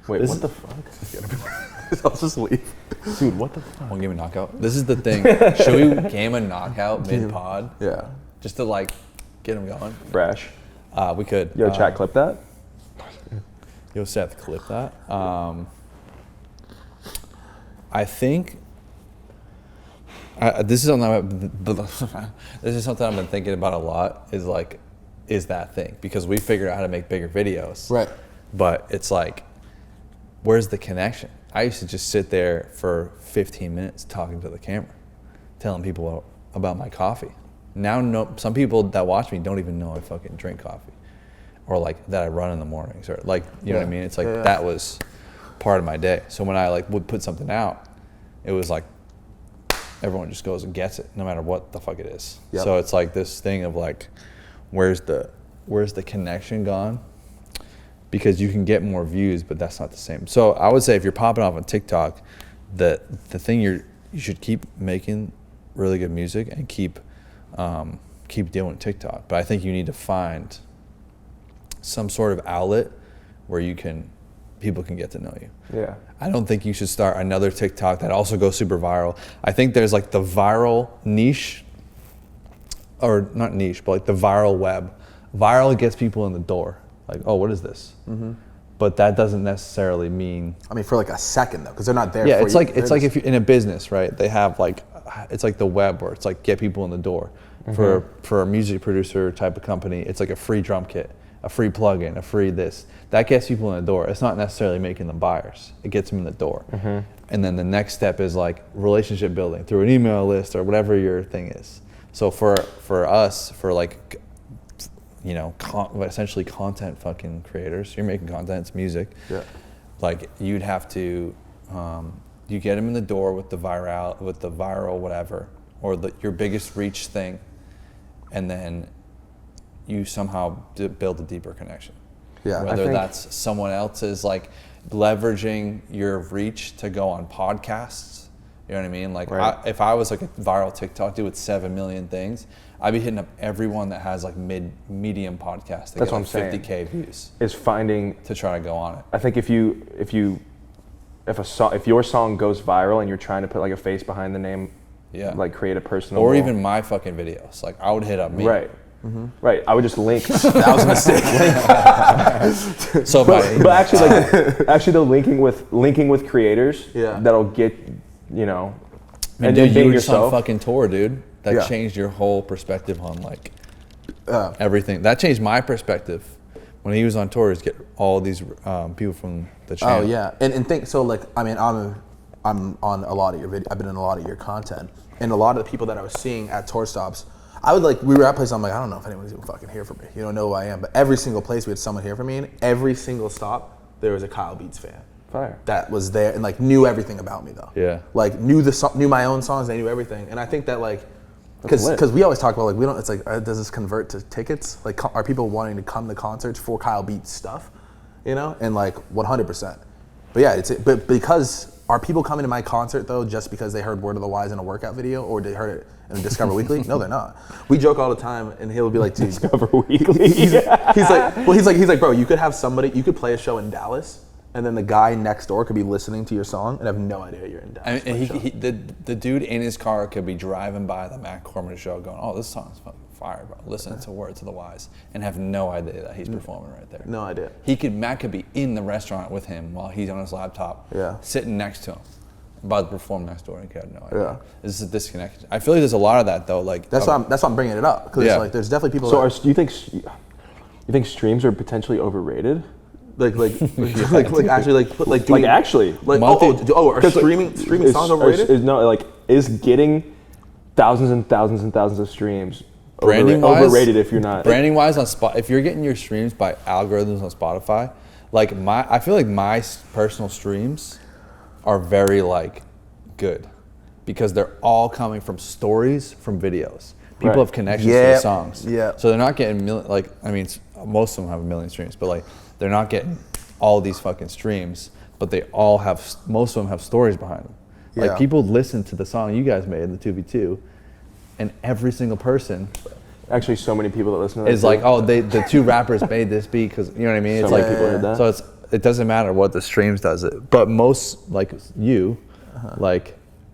what is- the fuck? I'll just leave. Dude, what the fuck? Want to give me a knockout? This is the thing. Should we game a knockout mid pod? Yeah. Just to like get them going? Fresh. We could. Yo, chat, clip that. Yo, Seth, clip that. I think this is something this is something I've been thinking about a lot. Is that thing, because we figured out how to make bigger videos. Right. But it's like, where's the connection? I used to just sit there for 15 minutes talking to the camera, telling people about my coffee. Now, some people that watch me don't even know I fucking drink coffee, or like that I run in the mornings, or like, you know what I mean? It's like, that was part of my day. So when I like would put something out, it was like, everyone just goes and gets it, no matter what the fuck it is. Yep. So it's like this thing of like, where's the connection gone? Because you can get more views, but that's not the same. So I would say if you're popping off on TikTok, the thing you should keep making really good music and keep doing TikTok. But I think you need to find some sort of outlet where people can get to know you. Yeah. I don't think you should start another TikTok that also goes super viral. I think there's like the viral niche, or not niche, but like the viral web. Viral gets people in the door. Like, oh, what is this? Mm-hmm. But that doesn't necessarily mean. I mean, for like a second though, because they're not there. Yeah, for it's you. like if you're in a business, right? They have like, it's like the web, where it's like get people in the door. For a music producer type of company, it's like a free drum kit, a free plugin, a free this. That gets people in the door. It's not necessarily making them buyers. It gets them in the door. And then the next step is like relationship building through an email list or whatever your thing is. So for us, for like, you know, essentially content fucking creators, you're making content, it's music. Yeah. Like you'd have to, you get them in the door with the viral whatever, or your biggest reach thing, and then you somehow build a deeper connection. Yeah. Whether that's someone else's, like leveraging your reach to go on podcasts, you know what I mean? Like Right. if I was like a viral TikTok dude with 7 million things, I'd be hitting up everyone that has like medium podcast to That's get what like I'm saying. 50K views Is finding. to try to go on it. I think if your song goes viral and you're trying to put like a face behind the name, Yeah. like create a personal. Or even my fucking videos. Like I would hit up me. Right. Right. I would just link. That was a mistake. So but actually the linking with creators. Yeah. That'll get, you know. And dude, then being you were just on yourself. fucking tour, dude. That Yeah. changed your whole perspective on like everything. That changed my perspective. When he was on tour, is get all these people from the channel. Oh yeah, and think so. Like, I mean, I'm on a lot of your video. I've been in a lot of your content, and a lot of the people that I was seeing at tour stops, we were at places. I'm like, I don't know if anyone's even fucking here for me. You don't know who I am. But every single place we had someone here for me, and every single stop there was a Kyle Beats fan. Fire. That was there and like knew everything about me though. Yeah. Like knew my own songs. They knew everything, and I think that like Because we always talk about like we don't. It's like does this convert to tickets? Like are people wanting to come to concerts for Kyle Beats stuff? You know, and like 100%. But yeah, but because are people coming to my concert though just because they heard Word of the Wise in a workout video or they heard it in Discover Weekly? No, they're not. We joke all the time, and he'll be like, dude, Discover Weekly. he's like, bro, you could have somebody, you could play a show in Dallas. And then the guy next door could be listening to your song and have no idea you're in Dallas. And the dude in his car could be driving by the Matt Corman show going, oh, this song's fucking fire, bro. Listening to Words of the Wise and have no idea that he's performing right there. No idea. Matt could be in the restaurant with him while he's on his laptop, Yeah. sitting next to him, about to perform next door and he had no idea. Yeah. This is a disconnect. I feel like there's a lot of that though. Like That's why I'm bringing it up because like there's definitely people. So do you think streams are potentially overrated? Actually are streaming songs overrated? Is getting thousands and thousands and thousands of streams overrated if you're not branding wise on Spot? If you're getting your streams by algorithms on Spotify, I feel like my personal streams are very good because they're all coming from stories from videos. People have connections to the songs, so they're not getting most of them have 1 million streams, but they're not getting all these fucking streams, but most of them have stories behind them. Like people listen to the song you guys made, the 2v2, and every single person actually so many people that listen to that is like, oh, the two rappers made this beat because you know what I mean. It's so many people heard that. So it doesn't matter what the streams does it, but most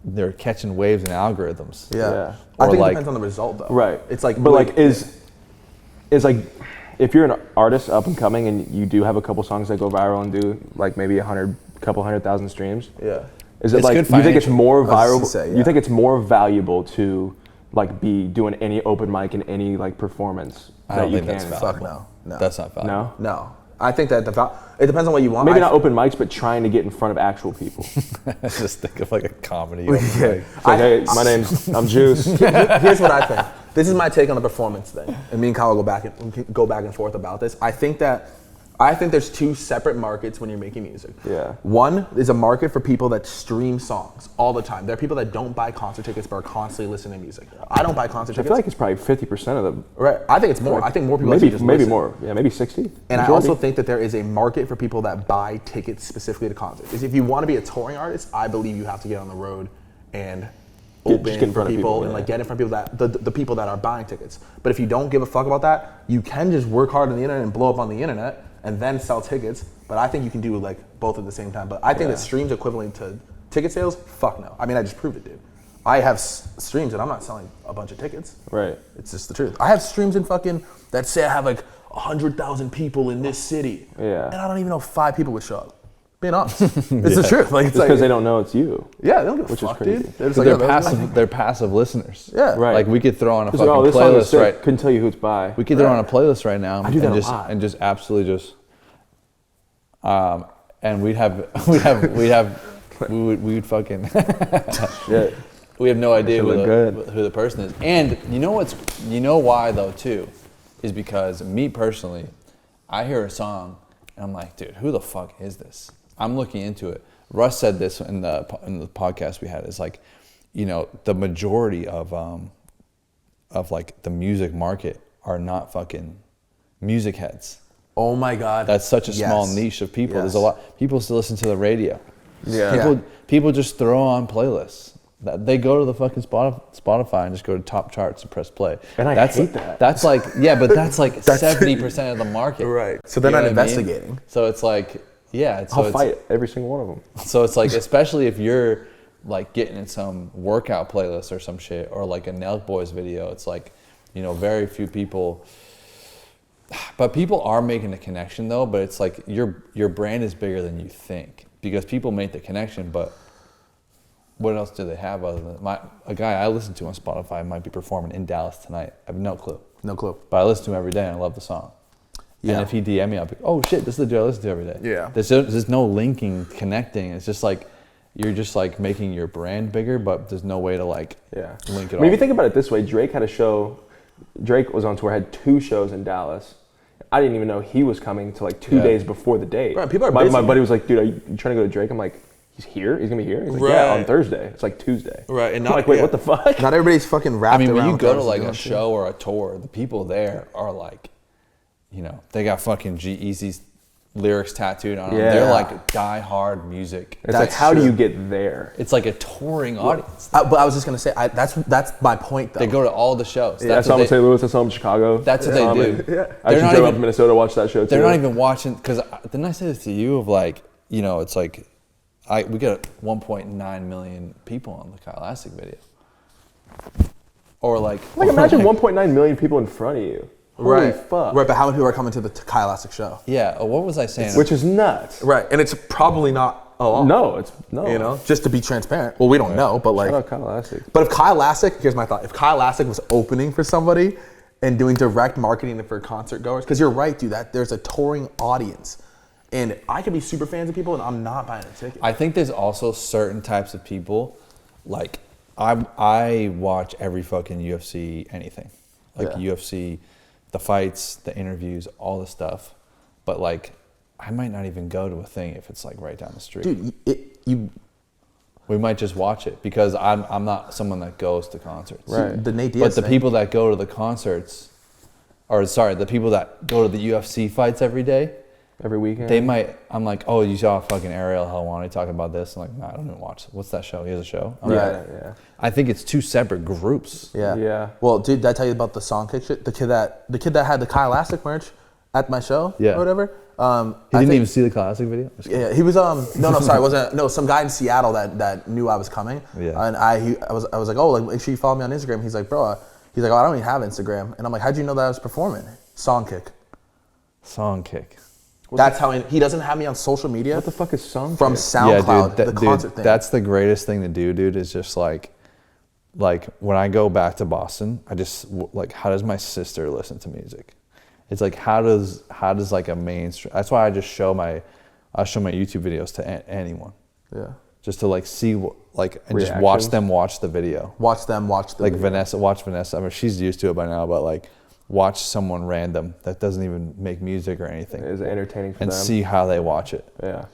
they're catching waves and algorithms. Yeah. I think it depends on the result though. Right. It's like, but is if you're an artist up and coming and you do have a couple songs that go viral and do maybe a couple 100,000 streams. Yeah. Is it It's good do you think it's more viral? Say, You think it's more valuable to be doing any open mic and any performance I that don't you think that's can? valid. Fuck no. That's not valid. No. No. I think that it depends on what you want. Maybe not open mics, but trying to get in front of actual people. Just think of a comedy. Hey, I'm Juice. Here's what I think. This is my take on the performance thing, and me and Kyle will go back and forth about this. I think there's two separate markets when you're making music. Yeah. One is a market for people that stream songs all the time. There are people that don't buy concert tickets but are constantly listening to music. I don't buy concert I tickets. feel like it's probably 50% of them. Right. I think it's more. I think more people Maybe just maybe listen. more. Yeah, maybe 60. And Majority. I also think that there is a market for people that buy tickets specifically to concerts. Because if you want to be a touring artist, I believe you have to get on the road and Get open in for front of people people, and get in front of people that the people that are buying tickets. But if you don't give a fuck about that, you can just work hard on the internet and blow up on the internet and then sell tickets. But I think you can do both at the same time. But I think that streams equivalent to ticket sales, fuck no. I mean, I just proved it, dude. I have streams and I'm not selling a bunch of tickets. Right. It's just the truth. I have streams in that say I have 100,000 people in this city. Yeah. And I don't even know if 5 people would show up. Being honest. It's the truth. It's because they don't know it's you. Yeah, they don't give a Which is fuck, crazy. dude. They're just They're passive listeners. Yeah. Right. We could throw on a fucking this song is playlist sick. right. Couldn't tell you who it's by. We could throw on a playlist right now. I do that and a just lot. and just absolutely just. And we'd fucking. Shit. We have no idea look who the person is. And you know why though too, is because me personally, I hear a song and I'm like, dude, who the fuck is this? I'm looking into it. Russ said this in the podcast we had. Is the majority of the music market are not fucking music heads. Oh my God. That's such a small niche of people. Yes. There's a lot. People still listen to the radio. Yeah. People just throw on playlists. They go to the fucking Spotify and just go to top charts and press play. And I hate that. That's but that's 70% of the market. Right. So they're not investigating. So it's I'll fight every single one of them. So it's especially if you're getting in some workout playlist or some shit or a Nelk Boys video, it's very few people. But people are making the connection though. But it's your brand is bigger than you think because people make the connection. But what else do they have other than a guy I listen to on Spotify might be performing in Dallas tonight? I have no clue. No clue. But I listen to him every day and I love the song. Yeah. And if he DM me, I'll be oh shit, this is the dude I listen to every day. Yeah. There's no linking, connecting. It's just you're just making your brand bigger, but there's no way to link it all. If you think about it this way, Drake had a show. Drake was on tour, had 2 shows in Dallas. I didn't even know he was coming till 2 days before the date. Right, people are my busy. buddy was like, dude, are you trying to go to Drake? I'm like, he's here. He's gonna be here. He's like, Right. yeah, on Thursday. It's like Tuesday. Right, and I'm not like, wait, what the fuck? Not everybody's fucking wrapped I mean, when around you go to what like they're a doing. show or a tour, the people there are like, you know, they got fucking G-Eazy's lyrics tattooed on them. Yeah. They're like die-hard music. It's like, how do you get there? It's like a touring audience. But I was just gonna say, that's my point though. They go to all the shows. Yeah, I saw him in St. Louis. I saw him in Chicago. That's what they do. Yeah. I They're actually not drove even- up to Minnesota to watch that show too. They're not even watching, because didn't I say this to you of like, you know, it's like, we got 1.9 million people on the Kyle Elastic video. Or like imagine 1.9 million people in front of you. Holy fuck. Right, but how many people are coming to the Kyle Elastic show? Yeah, what was I saying? Which is nuts. Right, and it's probably not a lot. No. You know, just to be transparent. Well, we don't know, but like, Shout out Kyle Elastic. but if Kyle Elastic, here's my thought: if Kyle Elastic was opening for somebody and doing direct marketing for concert goers, because you're right, dude, that there's a touring audience, and I could be super fans of people, and I'm not buying a ticket. I think there's also certain types of people, like I watch every fucking UFC anything, like Yeah. UFC, the fights, the interviews, all the stuff, but like I might not even go to a thing if it's like right down the street. Dude, We might just watch it because I'm not someone that goes to concerts. Right. the Nate But Diaz the thing. people that go to the concerts, or sorry, the people that go to the UFC fights every day, Every weekend. they might. I'm like, oh, you saw fucking Ariel Helwani talking about this. I'm like, nah, I don't even watch. What's that show? He has a show. I'm like, Yeah. I think it's two separate groups. Yeah. Yeah. Well, dude, did I tell you about the song kick shit? The kid that had the Kyle Elastic merch at my show, Yeah. or whatever. He didn't even see the classic video. Yeah, he was sorry, it wasn't some guy in Seattle that knew I was coming. Yeah. And I was like, oh, like make sure you follow me on Instagram. He's like, bro, he's like, oh, I don't even have Instagram. And I'm like, how'd you know that I was performing? Song kick. Song kick. That's how he doesn't have me on social media. What the fuck is song? From kick? SoundCloud, the concert thing. That's the greatest thing to do, dude. Is just like when I go back to Boston, I just like, how does my sister listen to music? It's like how does like a mainstream. That's why I just show my YouTube videos to anyone. Yeah. Just to like see and just Reactions? watch them watch the video. Watch the Like video. watch Vanessa. I mean, she's used to it by now, but like watch someone random that doesn't even make music or anything, Is it entertaining for and them? see how they watch it. Yeah.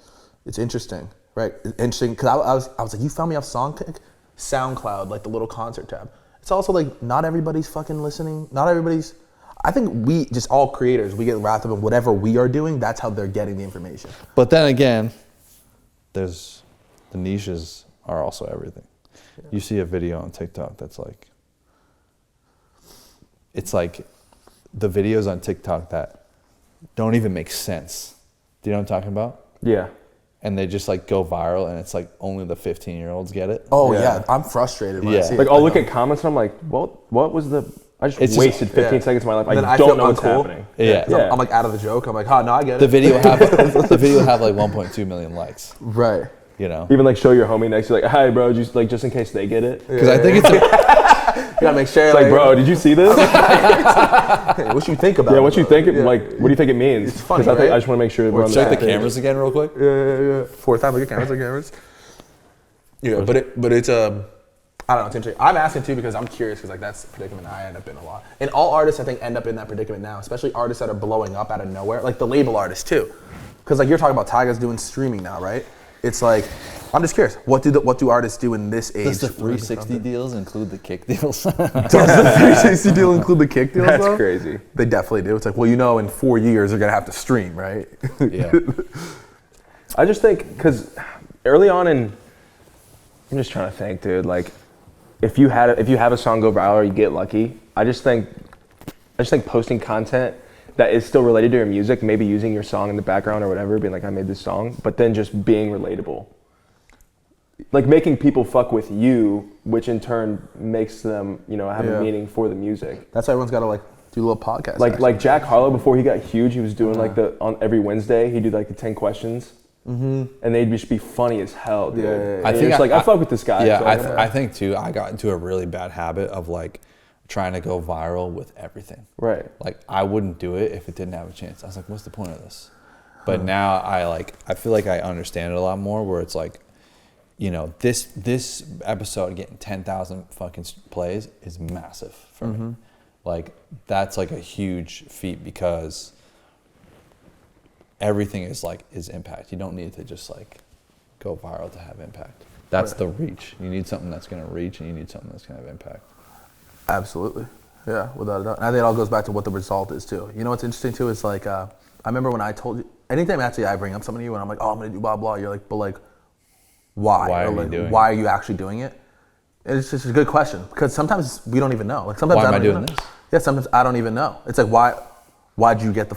It's interesting, right? It's interesting because I was like, you found me off SongKick, SoundCloud, like the little concert tab. It's also like not everybody's fucking listening. Not everybody's. I think we just all creators, we get wrapped up in whatever we are doing. That's how they're getting the information. But then again, there's the niches are also everything. Yeah. You see a video on TikTok that's like, it's like the videos on TikTok that don't even make sense. Do you know what I'm talking about? Yeah. And they just like go viral, and it's like only the 15-year-olds get it. Oh Yeah. yeah, I'm frustrated when I Yeah. see it. Like I'll I look know. at comments and I'm like, what was the? I just It's just- wasted 15 yeah. seconds of my life. And then I feel don't know what's uncool. happening. Yeah. 'Cause I'm like out of the joke. I'm like, no, I get The it. video have like 1.2 million likes. Right. You know, Even like show your homie next to you, like, hi bro, just in case they get it. because I think it's You gotta make sure. It's like, bro, did you see this? hey, what you think about it? Yeah, what you bro? think? Yeah. Like, what do you think it means? It's funny, 'Cause right? I just want to make sure we're on check the same page. cameras again real quick. Yeah. Fourth time, look at cameras. Yeah, but it's I don't know. It's interesting. I'm asking too because I'm curious because like that's the predicament I end up in a lot. And all artists I think end up in that predicament now, especially artists that are blowing up out of nowhere, like the label artists too. Because like you're talking about Tyga's doing streaming now, right? It's like I'm just curious. What do artists do in this age? Does the 360 deals include the kick deals? Does the 360 deal include the kick deals? That's though? crazy. They definitely do. It's like, well, you know, in 4 years they're gonna have to stream, right? Yeah. I just think because early on I'm just trying to think, dude. Like, if you have a song go viral, or you get lucky. I just think posting content that is still related to your music, maybe using your song in the background or whatever, being like, I made this song, but then just being relatable. Like making people fuck with you, which in turn makes them, have a meaning for the music. That's why everyone's got to like do a little podcast. Like Jack Harlow, before he got huge, he was doing on every Wednesday, he'd do like the 10 questions. Mm-hmm. And they'd just be funny as hell, dude. Yeah. I think I fuck with this guy. Yeah, so I think too. I got into a really bad habit of like trying to go viral with everything. Right. Like I wouldn't do it if it didn't have a chance. I was like, what's the point of this? But now I feel like I understand it a lot more. Where it's like, this episode getting 10,000 fucking plays is massive for me. Like that's like a huge feat because everything is impact. You don't need to just like go viral to have impact. That's the reach. You need something that's going to reach, and you need something that's going to have impact. Absolutely. Yeah, without a doubt. And I think it all goes back to what the result is too. You know what's interesting too is like, I remember when I told you, anytime actually I bring up something to you and I'm like, oh, I'm going to do blah, blah, you're like, but like, why? Why or are like, you doing why are you actually doing it? And it's just a good question because sometimes we don't even know. Like sometimes Why I am I don't doing even know. this? Yeah, sometimes I don't even know. It's like, why'd you get the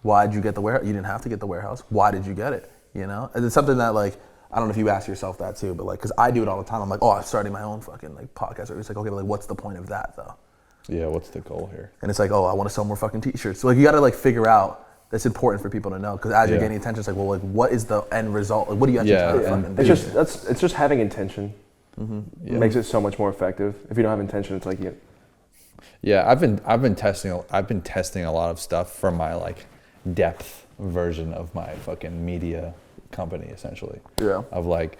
warehouse? You didn't have to get the warehouse. Why did you get it? You know? And it's something that like, I don't know if you ask yourself that too, but like, cause I do it all the time. I'm like, oh, I'm starting my own fucking like podcast. Or it's like, okay, but like, what's the point of that though? Yeah, what's the goal here? And it's like, oh, I want to sell more fucking t-shirts. So like, you got to like figure out that's important for people to know. Cause as you're gaining attention, it's like, well, like, what is the end result? Like, what do you actually try to fucking do? It's just having intention. It makes it so much more effective. If you don't have intention, it's like Yeah, I've been testing a lot of stuff for my like depth version of my fucking media company essentially. Yeah. Of like,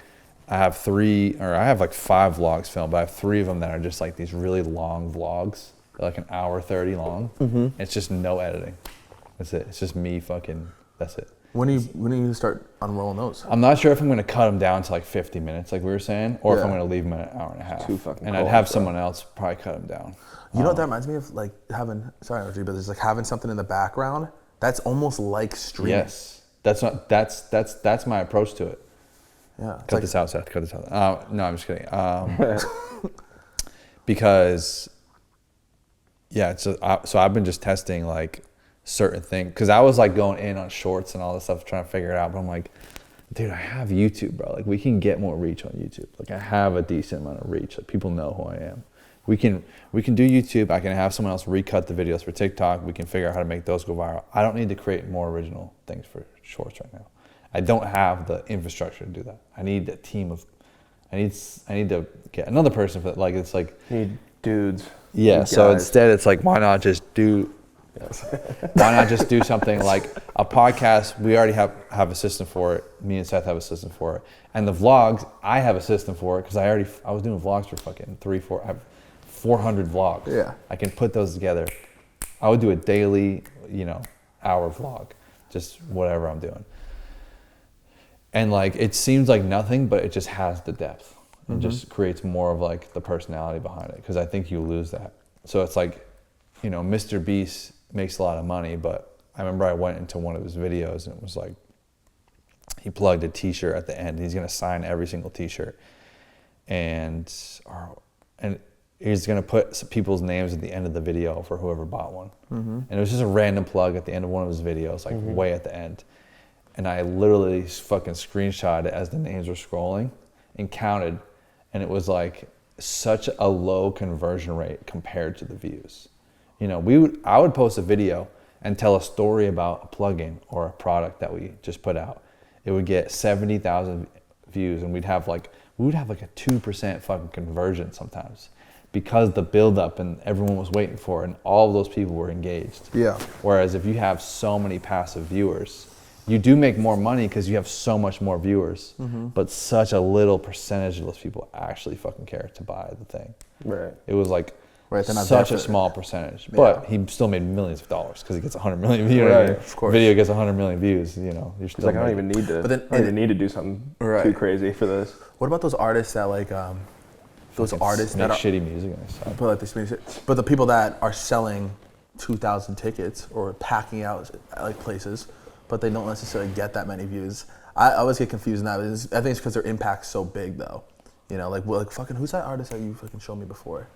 I have like 5 vlogs filmed, but I have 3 of them that are just like these really long vlogs, like an hour 30 long. Mm-hmm. It's just no editing. That's it. It's just me fucking. That's it. When do you start unrolling those? I'm not sure if I'm going to cut them down to like 50 minutes, like we were saying, or if I'm going to leave them at an hour and a half. Too fucking and I'd have someone else probably cut them down. You know what that reminds me of? Like having, sorry, Audrey, but there's like having something in the background. That's almost like streaming. Yes, that's my approach to it. Yeah. Cut this out, Seth. Cut this out. No, I'm just kidding. Because, yeah, so I've been just testing like certain things because I was like going in on shorts and all this stuff trying to figure it out, but I'm like, dude, I have YouTube, bro. Like we can get more reach on YouTube. Like I have a decent amount of reach. Like people know who I am. We can do YouTube. I can have someone else recut the videos for TikTok. We can figure out how to make those go viral. I don't need to create more original things for shorts right now. I don't have the infrastructure to do that. I need a team of, I need to get another person for that. Like it's like you need dudes. Yeah. So instead, it's like why not just do something like a podcast? We already have a system for it. Me and Seth have a system for it. And the vlogs, I have a system for it because I was doing vlogs for fucking 3-4. I have 400 vlogs. Yeah. I can put those together. I would do a daily, hour vlog, just whatever I'm doing. And like it seems like nothing, but it just has the depth. It just creates more of like the personality behind it because I think you lose that. So it's like, Mr. Beast makes a lot of money, but I remember I went into one of his videos and it was like he plugged a t-shirt at the end. He's gonna sign every single t-shirt and he's gonna put people's names at the end of the video for whoever bought one. And it was just a random plug at the end of one of his videos, like way at the end. And I literally fucking screenshot it as the names were scrolling and counted, and it was like such a low conversion rate compared to the views. I would post a video and tell a story about a plugin or a product that we just put out. It would get 70,000 views, and we would have like a 2% fucking conversion sometimes because the buildup and everyone was waiting for it, and all of those people were engaged. Yeah. Whereas if you have so many passive viewers, you do make more money because you have so much more viewers, but such a little percentage of those people actually fucking care to buy the thing. Right. It was like such a small percentage, but he still made millions of dollars because he gets 100 million views. Right, of course. Video gets 100 million views. You're still like, I don't even need to. But then, I don't even need to do something too crazy for this. What about those artists that like those artists that make shitty music and stuff? But the people that are selling 2,000 tickets or packing out at like places, but they don't necessarily get that many views. I always get confused in that. I think it's because their impact's so big though. Like fucking, who's that artist that you fucking showed me before?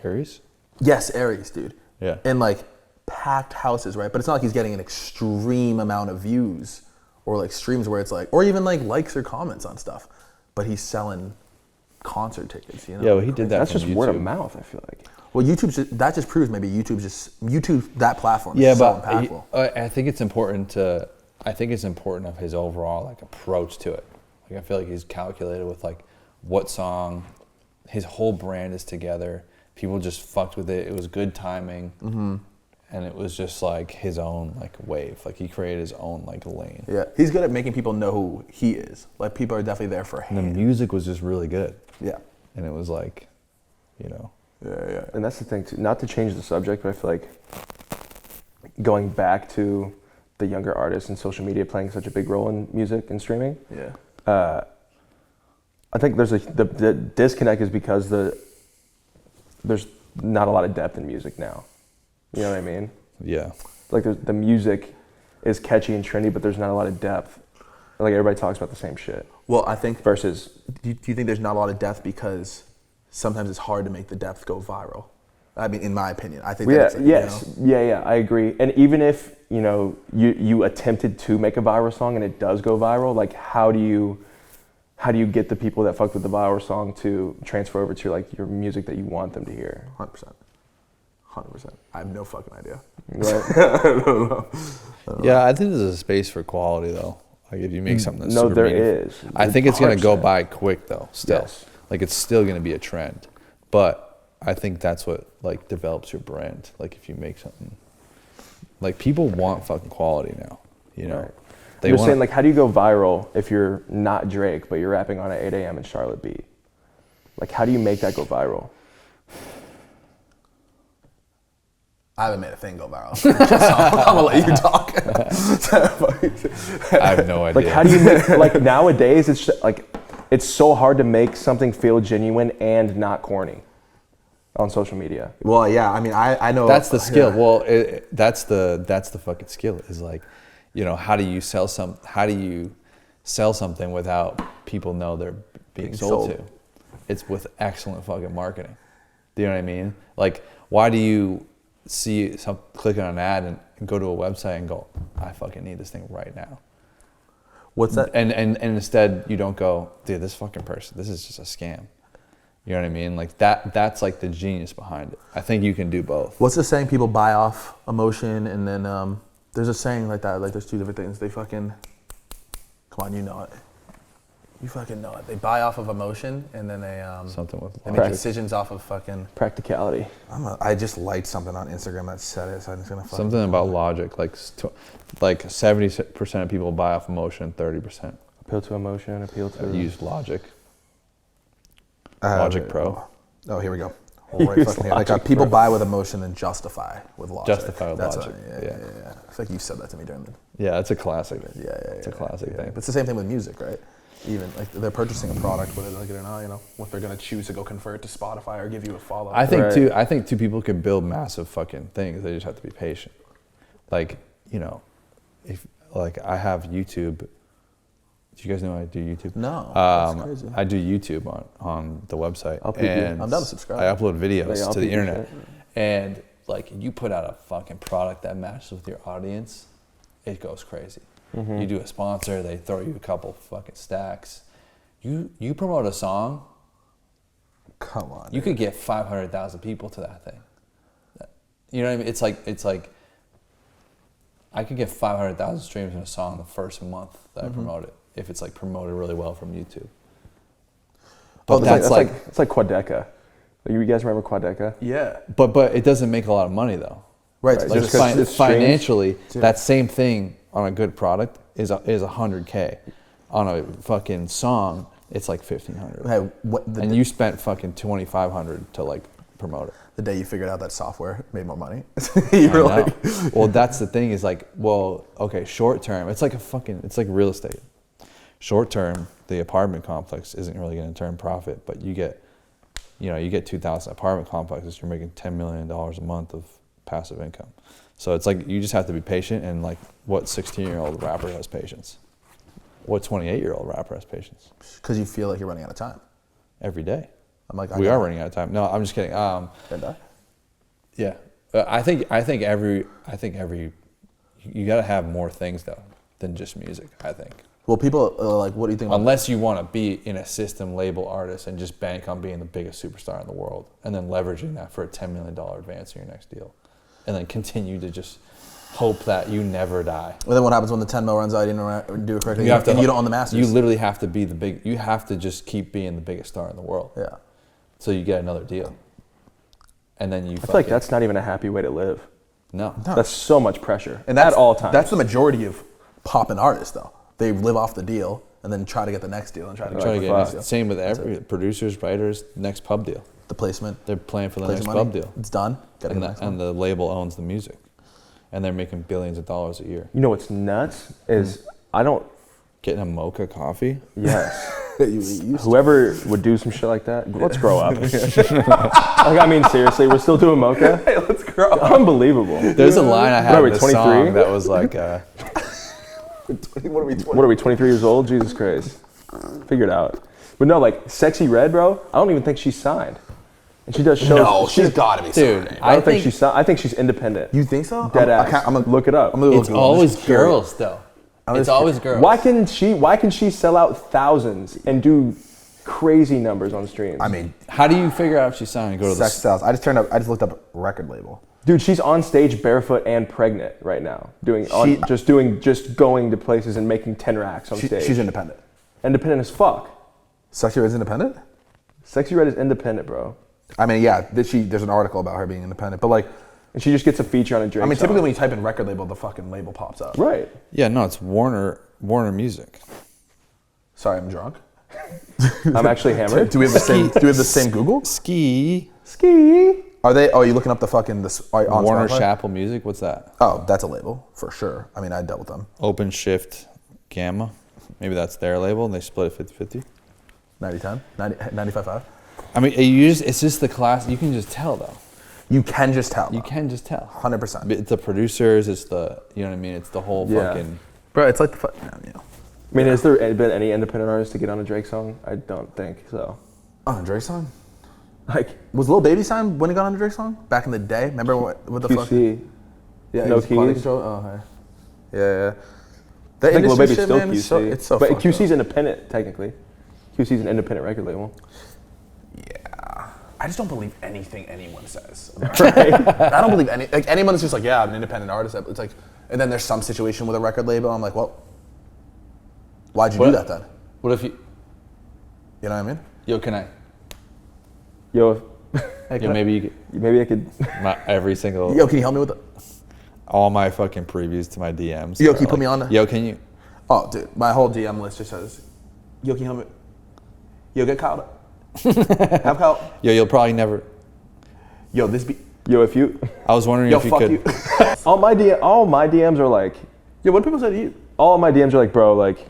Aries? Yes, Aries, dude. Yeah. And like packed houses, right? But it's not like he's getting an extreme amount of views or like streams where it's like, or even like likes or comments on stuff. But he's selling concert tickets, Yeah, well, he did that. That's just YouTube. Word of mouth, I feel like. Well, that just proves maybe YouTube, that platform is so impactful. I think it's important of his overall like approach to it. Like I feel like he's calculated with like what song, his whole brand is together. People just fucked with it. It was good timing, and it was just like his own like wave. Like he created his own like lane. Yeah, he's good at making people know who he is. Like people are definitely there for him. And the music was just really good. Yeah, and it was like, Yeah. And that's the thing too. Not to change the subject, but I feel like going back to the younger artists and social media playing such a big role in music and streaming. Yeah. I think there's the disconnect is because there's not a lot of depth in music now. You know what I mean? Yeah. Like the music is catchy and trendy, but there's not a lot of depth. Like everybody talks about the same shit. Well, I think. Versus, Do you think there's not a lot of depth because sometimes it's hard to make the depth go viral? I mean, in my opinion, I think. Yeah, I agree. And even if you attempted to make a viral song and it does go viral, like how do you get the people that fucked with the viral song to transfer over to like your music that you want them to hear? 100%. I have no fucking idea. Right? I don't know. Yeah, I think there's a space for quality though. Like if you make something that's super there meaningful. is. I think it's gonna go 100%. by quick though. Still, Yes. like it's still gonna be a trend, but I think that's what like develops your brand. Like if you make something, like people want fucking quality now. You know, Right. they You're want. saying like, how do you go viral if you're not Drake but you're rapping on at 8 a.m. in Charlotte Beat? Like, how do you make that go viral? I haven't made a thing go viral. So I'm gonna let you talk. I have no idea. Like, how do you make, like nowadays it's so hard to make something feel genuine and not corny on social media. Well, yeah. I mean, I know That's the skill. Yeah. Well, that's the fucking skill. Is like, how do you sell something without people know they're being sold to? It's with excellent fucking marketing. Do you know what I mean? Like, why do you click on an ad and go to a website and go, I fucking need this thing right now? What's that? And instead you don't go, dude, this fucking person, this is just a scam. You know what I mean? Like that's like the genius behind it. I think you can do both. What's the saying? People buy off emotion, and then there's a saying like that. Like there's two different things. They fucking, come on, you know it. You fucking know it. They buy off of emotion, and then they Something with they make logic. decisions off of fucking. Practicality. I just liked something on Instagram that said it, so I'm just gonna fucking. Something about logic. Like 70% of people buy off emotion, 30% Appeal to emotion, appeal to... use logic. Logic Pro. Oh, here we go. Right fucking here. Like people buy with emotion and justify with logic. Justify with That's logic. Yeah. I feel like you said that to me during the. Yeah, it's a classic. It's a classic thing. But it's the same thing with music, right? Even like they're purchasing a product, whether they like it or not. What they're gonna choose to go convert to Spotify or give you a follow. I think Right. I think people can build massive fucking things. They just have to be patient. Like, if like I have YouTube. Do you guys know I do YouTube? No, that's crazy. I do YouTube on the website. I'll peep you. And I'm down to subscribe. I upload videos Yeah, I'll to the peep your internet. shit. And like you put out a fucking product that matches with your audience, it goes crazy. Mm-hmm. You do a sponsor, they throw you a couple fucking stacks. You promote a song, Come on. you could get 500,000 people to that thing. You know what I mean? It's like I could get 500,000 streams in a song the first month that I promote it, if it's like promoted really well from YouTube. But It's like Quadeca. You guys remember Quadeca? Yeah. But it doesn't make a lot of money though. Right. Right. Like Just 'cause it's streams. financially, that same thing on a good product is 100K. On a fucking song, it's like 1,500. Hey, And you spent fucking 2,500 to like promote it. the day you figured out that software made more money, you I were know. like, Well, that's the thing is like, well, okay, short term, it's like it's like real estate. Short term, the apartment complex isn't really going to turn profit, but you get 2,000 apartment complexes, you're making $10 million a month of passive income. So it's like, you just have to be patient, and like, what 16-year-old rapper has patience? What 28-year-old rapper has patience? because you feel like you're running out of time. Every day. I'm like, We are running out of time. No, I'm just kidding. Yeah. I think every you got to have more things though than just music, I think. Well, people like, what do you think? About Unless you want to be in a system label artist and just bank on being the biggest superstar in the world, and then leveraging that for a $10 million advance in your next deal, and then continue to just hope that you never die. Well, then what happens when the 10 mil runs out? You didn't do it correctly. You don't own the masters. You literally have to be you have to just keep being the biggest star in the world. Yeah. So you get another deal, and then you. I feel like that's not even a happy way to live. No. That's so much pressure. And that's at all times. That's the majority of poppin' artists, though. They live off the deal and then try to get the next deal and try to Try to get get the next deal. same with every producers, writers, next pub deal. The placement. They're playing for the Plays next the money. pub deal, It's done. Gotta and get the next and one. the label owns the music, and they're making billions of dollars a year. You know what's nuts is I don't. Getting a mocha coffee. Yes. Whoever would do some shit like that, let's grow up. Like, I mean, seriously, we're still doing mocha? Hey, let's grow up. Unbelievable. There's a line I had What are in we, this 23? song that was like, What are we, 23 years old? Jesus Christ. Figure it out. But no, like, Sexy Red, bro, I don't even think she's signed. And she does shows. No, she's gotta be dude, signed. I don't think she's signed. I think she's independent. You think so? Dead ass. I'm gonna look it up. it's always girls though. It's always girls. Why can she sell out thousands and do crazy numbers on streams? I mean, How do you figure out if she's signed? Go to sex the sells. I just looked up record label. dude, she's on stage barefoot and pregnant right now, just going to places and making 10 racks on stage. She's independent. Independent as fuck. Sexy Red's independent? Sexy Red is independent, bro. I mean, yeah, there's an article about her being independent, but like, And she just gets a feature on a Drake I mean, song. typically when you type in record label, the fucking label pops up. Right. Yeah, no, it's Warner Music. Sorry, I'm drunk. I'm actually hammered. Do we have the same Google? Ski. Are you looking up the fucking on Warner Spotify? Chappell Music. What's that? Oh, that's a label for sure. I mean, I dealt with them. Open Shift Gamma. Maybe that's their label and they split it 50-50. 90-10, 95-5. I mean, it's just the class. You can just tell though. You can just tell. You can just tell. 100%. It's the producers. It's the, you know what I mean. It's the whole fucking. Bro, it's like the I mean, has there been any independent artist to get on a Drake song? I don't think so. Oh, Drake song? Like, Was Lil Baby signed when he got on the Drake song? Back in the day? Remember what the fuck? QC. Yeah, No he was quality keys? control? Oh, hey. Yeah. The I think Lil industry Baby's shit, still man, QC. it's so but fucked QC's up. independent, technically. QC's an independent record label. Yeah. I just don't believe anything anyone says. I don't believe anyone is just like, yeah, I'm an independent artist. It's like, and then there's some situation with a record label. I'm like, well, why'd you do that then? What if you? You know what I mean? Yo, can I? Yo, Maybe you could. maybe I could. Every single. Yo, can you help me with it? All my fucking previews to my DMs. Yo, are can you put me on? Yo, can you? Oh, dude, my whole DM list just says, yo, can you help me? Yo, get caught up. Have caught. Yo, you'll probably never. Yo, this be. Yo, if you. I was wondering Yo, if you fuck could. you. all my DMs are like. Yo, what do people say to you? All my DMs are like, bro, like.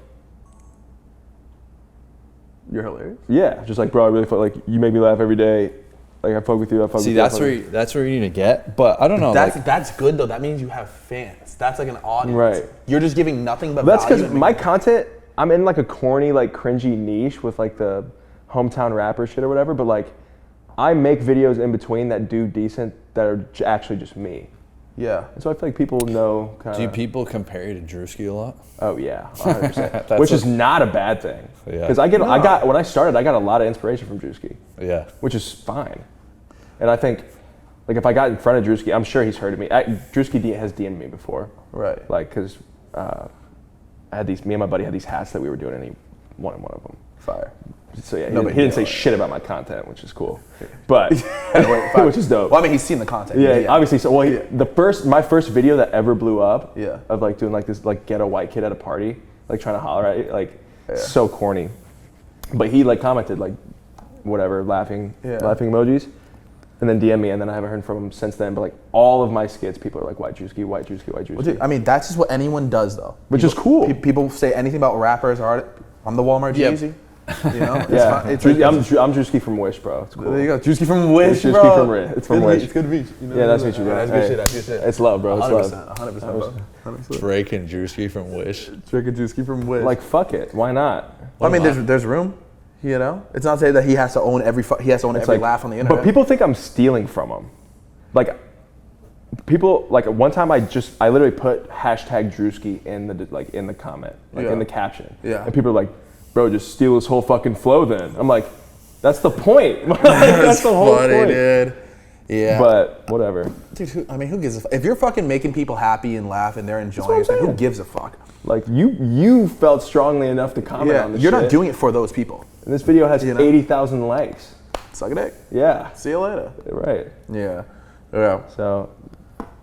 You're hilarious. Yeah, just like, bro, I really fuck. Like, you make me laugh every day. Like, I fuck with you. I fuck See, with you. that's where you need to get. But I don't know. That's good though. That means you have fans. That's like an audience. Right. You're just giving nothing but That's value. because my content, I'm in like a corny, like cringy niche with like the hometown rapper shit or whatever, but like I make videos in between that do decent that are actually just me. Yeah. And so I feel like people know kind do of. people compare you to Drewski a lot? Oh yeah, 100%. Which is not a bad thing. Yeah. Because when I started, I got a lot of inspiration from Drewski, Yeah. which is fine. And I think, like if I got in front of Drewski, I'm sure he's heard of me. Drewski has DM'd me before. Right. Like, because me and my buddy had these hats that we were doing, and he wanted one of them. Fire. So yeah, No he big didn't say deal. shit about my content, which is cool. But which is dope. Well, I mean, he's seen the content. Yeah, obviously. So my first video that ever blew up, Yeah. of like doing like this like ghetto white kid at a party, like trying to holler at you, like so corny. But he like commented like whatever, laughing emojis, and then DM me, and then I haven't heard from him since then. But like all of my skits, people are like white Drewski, white Drewski, white Drewski. Well, dude, I mean, that's just what anyone does though. Which is cool. People say anything about rappers or I'm the Walmart Jeezy. You know? Yeah, It's I'm Drewski from Wish, bro. It's cool. There you go. Drewski from Wish, Drewski bro. it's from Wish. It's good to meet you. Yeah, nice to meet you, bro. That's Hey, good shit. That's good shit. It's love, bro. It's 100%. love. 100%, bro. 100%. Drake and Drewski from Wish. Drake and Drewski from Wish. Like, fuck it. Why not? I mean, there's room. You know, it's not saying that he has to own every laugh on the internet. But people think I'm stealing from him. Like, people like one time I literally put hashtag Drewski in the comment, like in the caption. Yeah. And people are like, bro, just steal his whole fucking flow then. I'm like, that's the point. That's the whole point. Dude. Yeah. But whatever. Dude, who gives a fuck? If you're fucking making people happy and laugh and they're enjoying what I'm it, then who saying. gives a fuck? Like you felt strongly enough to comment on this you're shit. not doing it for those people. And this video has You know? 80,000 likes. Suck a dick. Yeah. See you later. Right. Yeah. Yeah. So,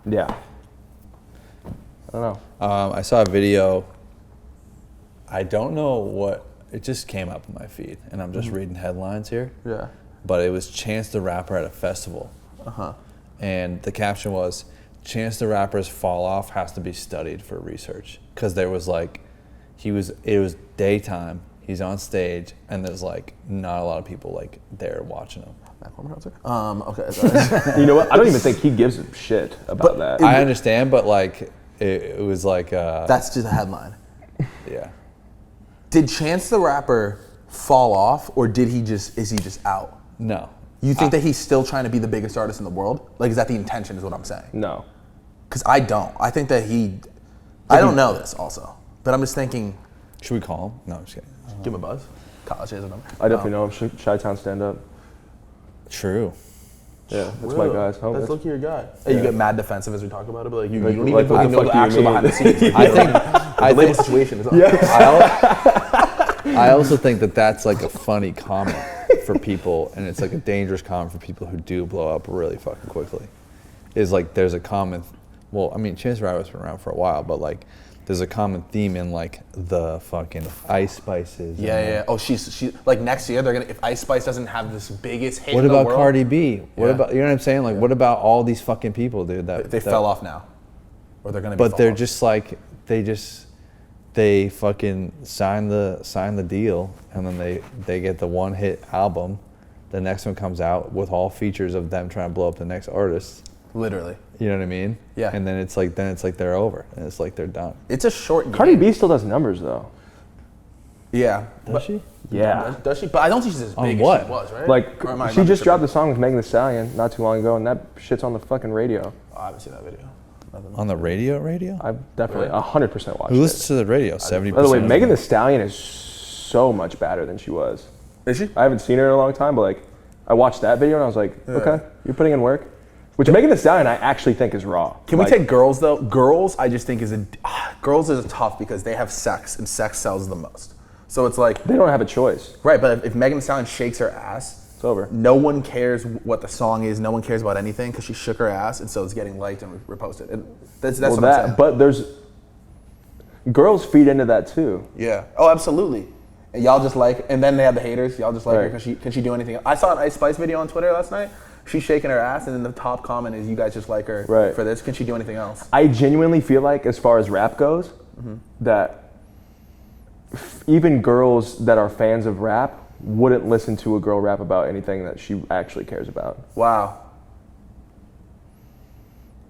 yeah. I don't know. I saw a video. I don't know what. It just came up in my feed, and I'm just reading headlines here. Yeah. But it was Chance the Rapper at a festival. And the caption was, Chance the Rapper's fall off has to be studied for research. Because there was like, it was daytime. He's on stage, and there's like not a lot of people like there watching him. Okay, sorry. You know what? I don't even think he gives a shit about that. I understand, but like it was like That's just a headline. yeah. Did Chance the Rapper fall off, or is he just out? No. You think that he's still trying to be the biggest artist in the world? Like, is that the intention, is what I'm saying? No. Because I don't. I think that I don't know this also, but I'm just thinking. Should we call him? No, I'm just kidding. Give him a buzz. College has a number. I definitely know him. Chi-Town stand-up. True. Yeah, that's my guy's home. That's look your guy. Hey, you get mad defensive as we talk about it, but like you don't like, even what fucking the know fuck the do you actual mean? behind the scenes. I label think situation is up. I also think that that's like a funny comment for people, and it's like a dangerous comment for people who do blow up really fucking quickly. Is like there's a common, well, I mean, Chance the Rapper's been around for a while, but like there's a common theme in like the fucking Ice Spices. Yeah. Oh, she like next year they're gonna, if Ice Spice doesn't have this biggest hit What in the about world, Cardi B? What Yeah. about, you know what I'm saying? Like, what about all these fucking people, dude? they fell off now, or they're gonna. But fall they're off. just like they fucking sign the deal, and then they get the one hit album. The next one comes out with all features of them trying to blow up the next artist. literally. You know what I mean? Yeah. And then it's like they're over, and it's like they're done. It's a short game. Cardi B still does numbers though. Yeah. Does she? Yeah. Does she? But I don't think she's as On big what? as she was, right? Like, Or am I she not just tripping? dropped a song with Megan Thee Stallion not too long ago, and that shit's on the fucking radio. Oh, I haven't seen that video. Nothing. On the radio? I've definitely 100% watched Who it. listens to the radio? 70%. By the way, of Megan them. Thee Stallion is so much better than she was. Is she? I haven't seen her in a long time, but like, I watched that video and I was like, okay, you're putting in work. Which Megan Thee Stallion I actually think is raw. Can we take girls though? Girls, I just think girls is tough because they have sex and sex sells the most. So it's like, They don't have a choice. right, but if Megan Thee Stallion shakes her ass, It's over. no one cares what the song is. No one cares about anything because she shook her ass, and so it's getting liked and reposted. And that's what I'm saying. But there's girls feed into that too. Yeah. Oh, absolutely. And y'all just like, and then they have the haters. Y'all just like her Right. because can she do anything? I saw an Ice Spice video on Twitter last night. She's shaking her ass, and then the top comment is, "You guys just like her Right. for this. Can she do anything else?" I genuinely feel like, as far as rap goes, that even girls that are fans of rap wouldn't listen to a girl rap about anything that she actually cares about. Wow.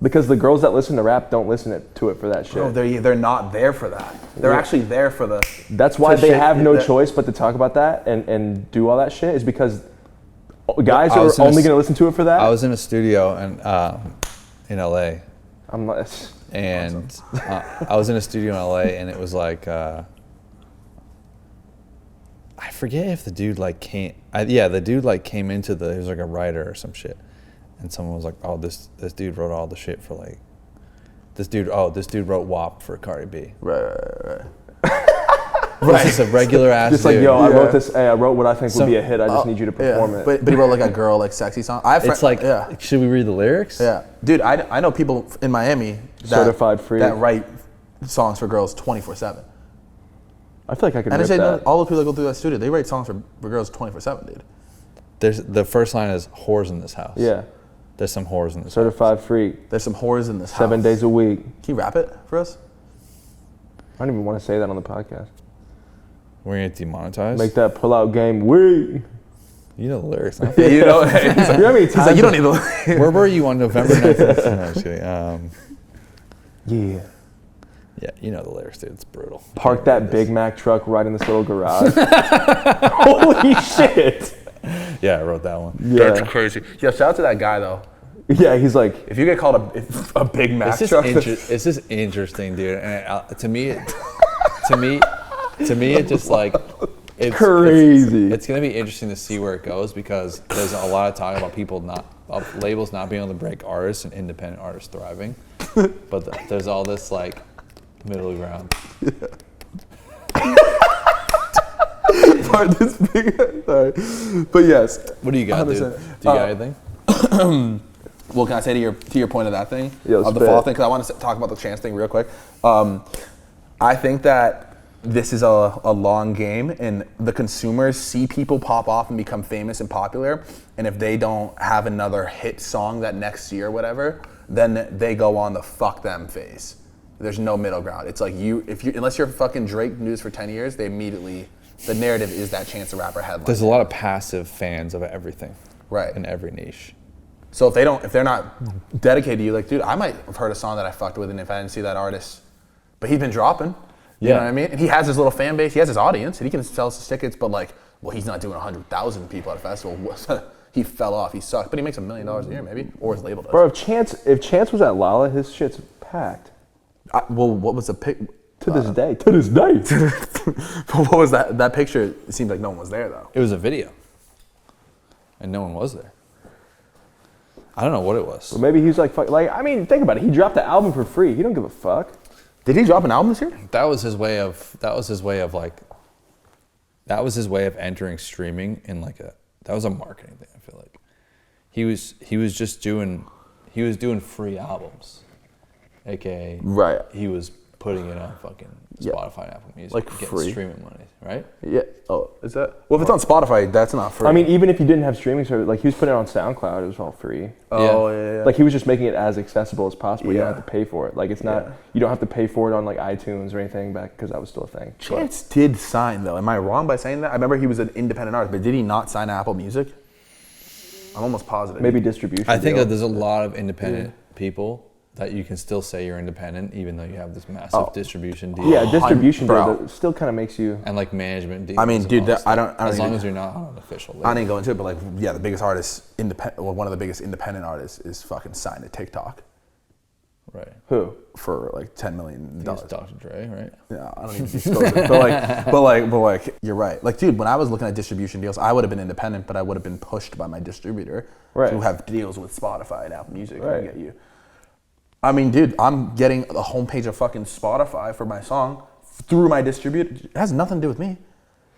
Because the girls that listen to rap don't listen to it for that shit. No, they're not there for that. They're actually there for the. That's why to they shake have no the- choice but to talk about that and do all that shit, is because guys I are was in a only s- going to listen to it for that. I was in a studio and in LA, I'm like, and I was in a studio in LA, and it was like I forget if the dude like came. The dude like came into he was like a writer or some shit, and someone was like, "Oh, this dude wrote all the shit for like this dude wrote WAP for Cardi B." Right. This is a regular ass just dude. like, yo, I wrote this. I wrote what I think would So- be a hit. I just need you to perform it. But he wrote like a girl like sexy song. It's like, should we read the lyrics? yeah, dude. I know people in Miami that, Certified free. that write songs for girls 24/7. I feel like I could And I rip say that. all the people that go through that studio, they write songs for girls 24/7, dude. There's the first line is whores in this house. Yeah, There's some whores in this certified free, There's some whores in this 7 house. days a week. Can you rap it for us? I don't even want to say that on the podcast. We're gonna get demonetized. Make that pull-out game weak. You know the lyrics. Huh? You know, You know how many he's like, times you don't need the. Where were you on November 19th? No, I'm just kidding. Yeah. Yeah, you know the lyrics, dude. It's brutal. Park that Big Mac truck right in this little garage. Holy shit. Yeah, I wrote that one. Yeah. crazy. Yeah, shout out to that guy though. Yeah, he's like, If you get called a Big Mac It's truck, just interesting, dude. And to me, it just like it's Crazy. It's gonna be interesting to see where it goes because there's a lot of talk about people labels not being able to break artists and independent artists thriving, but there's all this like middle ground. this big. Sorry, but yes. What do you got, dude? Do you 100%. got anything? Well, can I say to your point of that thing, Yeah, of the spit. fall thing? Because I want to talk about the Chance thing real quick. I think that this is a long game, and the consumers see people pop off and become famous and popular, and if they don't have another hit song that next year or whatever, then they go on the fuck them phase. There's no middle ground. It's like unless you're fucking Drake news for 10 years, they immediately the narrative is that Chance the Rapper headline. There's a lot of passive fans of everything. Right. In every niche. So if they're not dedicated to you, like, dude, I might have heard a song that I fucked with, and if I didn't see that artist, but he's been dropping. You know what I mean? And he has his little fan base, he has his audience, and he can sell his tickets, but like, well, he's not doing 100,000 people at a festival. He fell off, he sucked, but he makes $1 million a year maybe, or his label does. Bro, if Chance was at Lala, his shit's packed. Well, what was the pic? To this day. What was that picture? It seemed like no one was there though. It was a video. And no one was there. I don't know what it was. Well, maybe he was like, fuck, like, I mean, think about it. He dropped the album for free. He don't give a fuck. Did he drop an album this year? That was his way of entering streaming in like that was a marketing thing, I feel like. He was doing free albums. AKA Right. He was putting it on fucking Spotify and Apple Music. Like getting free? streaming money, right? Yeah. Oh, is that? Well, if it's on Spotify, that's not free. I mean, even if you didn't have streaming service, like he was putting it on SoundCloud, it was all free. Oh, yeah. Like he was just making it as accessible as possible. You Yeah. don't have to pay for it. Like it's not, you don't have to pay for it on like iTunes or anything back because that was still a thing. Chance did sign though. Am I wrong by saying that? I remember he was an independent artist, but did he not sign Apple Music? I'm almost positive. Maybe distribution. I think deal. that there's a lot of independent people that you can still say you're independent even though you have this massive distribution deal. Yeah, distribution Bro. deal that still kind of makes you. And like management deals. I mean, and dude, all that- this I stuff. don't As long even- as you're not on an official label. I didn't go into it, but like, yeah, the biggest artist, one of the biggest independent artists is fucking signed to TikTok Right. Who? for like $10 million. It's Dr. Dre, right? Yeah, I don't even disclose it. But like, you're right. Like, dude, when I was looking at distribution deals, I would have been independent, but I would have been pushed by my distributor Right. who have deals with Spotify and Apple Music. Right. I get you. I mean, dude, I'm getting the homepage of fucking Spotify for my song through my distributor. It has nothing to do with me.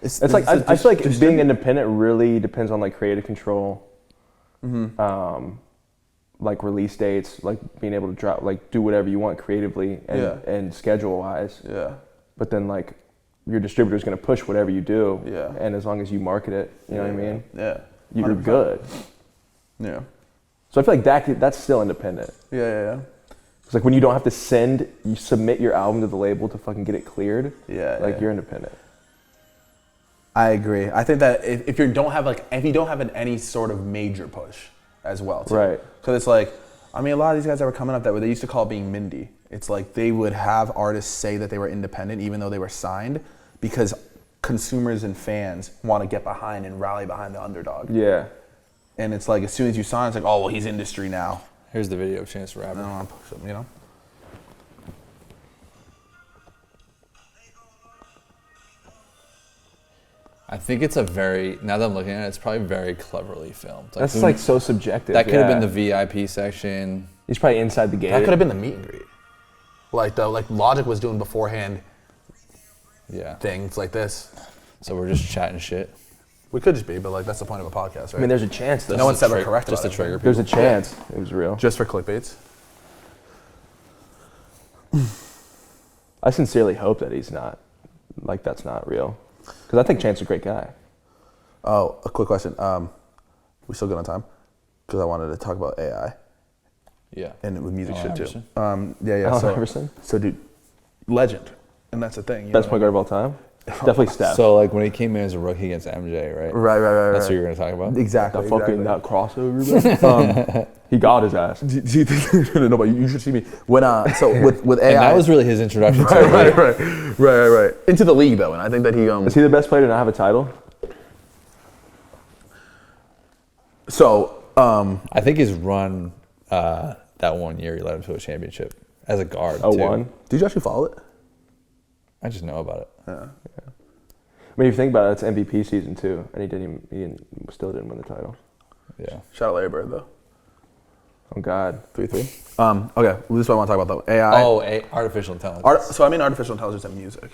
It's like I feel like being independent really depends on like creative control, like release dates, like being able to drop, like do whatever you want creatively and schedule wise. Yeah. But then like your distributor is going to push whatever you do. Yeah. And as long as you market it, you know what I mean? Yeah. You're 100%. good. Yeah. So I feel like that's still independent. Yeah. It's like when you don't have to you submit your album to the label to fucking get it cleared. Yeah. Like you're independent. I agree. I think that if you don't have any sort of major push as well, too. Right. Because it's like, I mean, a lot of these guys that were coming up they used to call it being Mindy. It's like they would have artists say that they were independent even though they were signed because consumers and fans want to get behind and rally behind the underdog. Yeah. And it's like as soon as you sign, it's like, oh well, he's industry now. Here's the video of Chance the Rapper. I don't want to push him, you know. I think it's now that I'm looking at it, it's probably very cleverly filmed. Like, That's like so subjective. that could have been yeah. the VIP section. He's probably inside the gate. That could have been the meet and greet. Like Logic was doing beforehand Yeah. things like this. So we're just chatting shit. We could just be, but like that's the point of a podcast, right? I mean, there's a chance though. no one's ever correct Just to about it. trigger There's people. a chance it was real. Just for clickbaits. I sincerely hope that he's not, like that's not real. Because I think Chance is a great guy. Oh, a quick question. We still good on time? Because I wanted to talk about AI Yeah. and with music Allen shit Iverson? too. Yeah. Allen So, Iverson? so dude, legend, and that's the thing. you Best know? point guard of all time? Definitely Steph. So like when he came in as a rookie against MJ, right? Right. That's what you're gonna talk about. Exactly. that fucking exactly. that crossover, bro. He got his ass. Do you think? No, but you should see me when. So with AI. And that was really his introduction to it. right. Into the league though, and I think that he. Is he the best player to not have a title? So. I think his run that 1 year he led him to a championship as a guard. Oh, too. one? Did you actually follow it? I just know about it. I mean, if you think about it, it's MVP season too, and he still didn't win the title. Yeah. Shout out Larry Bird though. Oh God. 3-3. Okay, well, this is what I want to talk about though. AI. Artificial intelligence. So I mean artificial intelligence and music.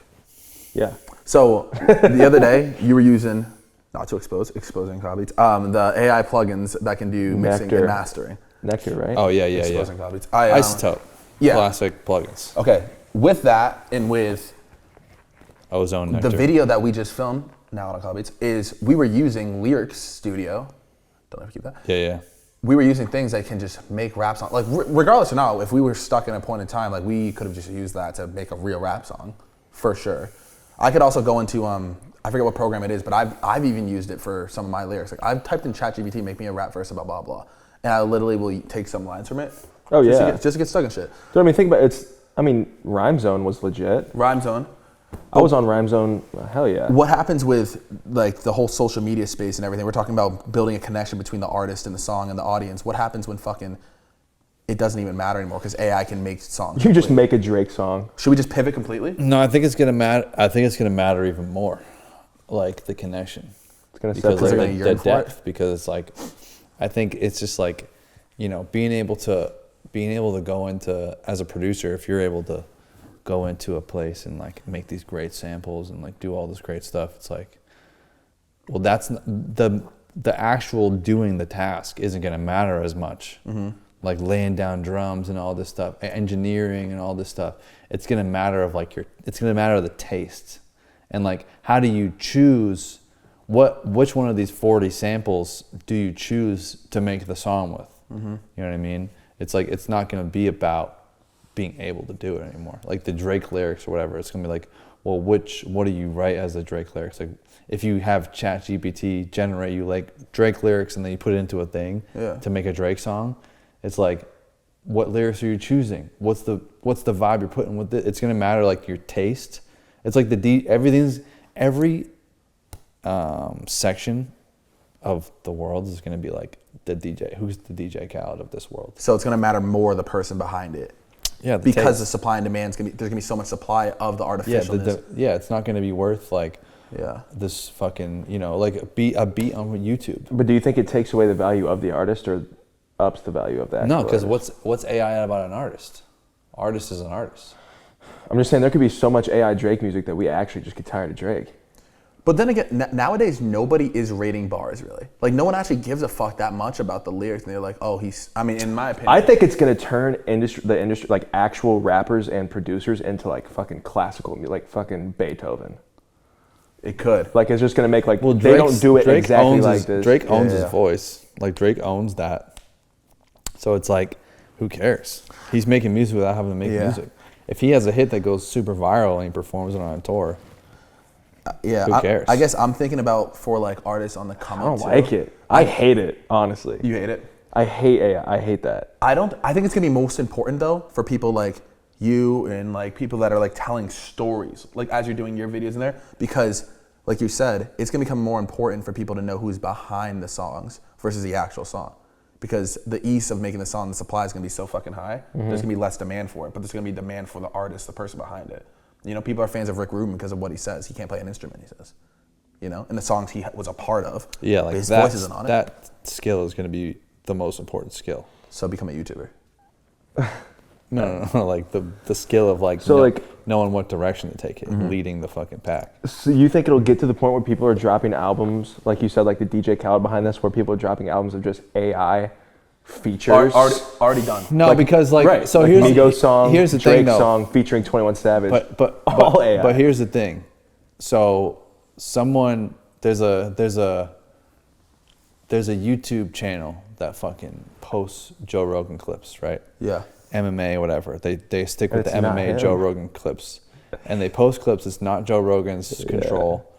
Yeah. So the other day you were using, not to exposing copies, the AI plugins that can do mixing Nectar. and mastering. Nectar, right? Oh yeah. Exposing copies. Isotope. yeah. Classic plugins. Okay, with that and with Ozone Nectar. the video that we just filmed, now on Call Beats, is we were using Lyrics Studio. Don't ever keep that. Yeah. We were using things that can just make rap songs. Like regardless or not, if we were stuck in a point in time, like we could have just used that to make a real rap song, for sure. I could also go into I forget what program it is, but I've even used it for some of my lyrics. Like I've typed in ChatGPT, make me a rap verse about blah blah, and I literally will take some lines from it. Oh just yeah. just to get stuck in shit. So I mean, think about it. Rhyme Zone was legit. Rhyme Zone. I was on Rhyme Zone. Hell yeah. What happens with like the whole social media space and everything? We're talking about building a connection between the artist and the song and the audience. What happens when fucking it doesn't even matter anymore because AI can make songs? You just make a Drake song. Should we just pivot completely? No, I think it's gonna matter. I think it's gonna matter even more, like the connection. It's gonna because separate like gonna the yearn for depth. Because it's like, I think it's just like, being able to go into, as a producer, if you're able to go into a place and like make these great samples and like do all this great stuff, it's like, well, that's the actual doing the task isn't gonna matter as much. Mm-hmm. Like laying down drums and all this stuff, engineering and all this stuff. It's gonna matter of like it's gonna matter of the taste, and like how do you choose which one of these 40 samples do you choose to make the song with? Mm-hmm. You know what I mean? It's like it's not gonna be about being able to do it anymore. Like the Drake lyrics or whatever, it's gonna be like, well, what do you write as the Drake lyrics? Like if you have ChatGPT generate you like Drake lyrics and then you put it into a thing to make a Drake song. It's like, what lyrics are you choosing? What's the vibe you're putting with it? It's gonna matter like your taste. It's like every section of the world is gonna be like the DJ. Who's the DJ Khaled of this world? So it's gonna matter more the person behind it. Yeah, because the supply and demand there's gonna be so much supply of the artificialness. Yeah, it's not gonna be worth like this fucking like a beat on YouTube. But do you think it takes away the value of the artist or ups the value of that? No, because what's AI about an artist? Artist is an artist. I'm just saying there could be so much AI Drake music that we actually just get tired of Drake. But then again, nowadays nobody is rating bars really. Like no one actually gives a fuck that much about the lyrics, and they're like, oh, in my opinion, I think it's gonna turn the industry, like actual rappers and producers, into like fucking classical music, like fucking Beethoven. It could. Like it's just gonna make like they don't do it Drake exactly like this. Drake owns his voice. Like Drake owns that. So it's like, who cares? He's making music without having to make music. If he has a hit that goes super viral and he performs it on a tour, who cares? I guess I'm thinking about for like artists on the come up. I don't like it. I hate it, honestly. You hate it? I hate AI. I hate that. I think it's gonna be most important though for people like you and like people that are like telling stories, like as you're doing your videos in there, because like you said, it's gonna become more important for people to know who's behind the songs versus the actual song. Because the ease of making the song, the supply is gonna be so fucking high. Mm-hmm. There's gonna be less demand for it, but there's gonna be demand for the artist, the person behind it. People are fans of Rick Rubin because of what he says. He can't play an instrument, he says. And the songs he was a part of. Yeah, like his voice isn't on it. That skill is gonna be the most important skill. So become a YouTuber. No, like the skill of like knowing what direction to take it, leading the fucking pack. So you think it'll get to the point where people are dropping albums, like you said, like the DJ Khaled behind this, where people are dropping albums of just AI features? Already done. No, because so like here's Migos song, here's the Drake thing, though. song featuring 21 Savage. But all AI. But here's the thing. So there's a YouTube channel that fucking posts Joe Rogan clips, right? Yeah. MMA, whatever. They stick with the It's not MMA him. Joe Rogan clips. And they post clips, it's not Joe Rogan's control.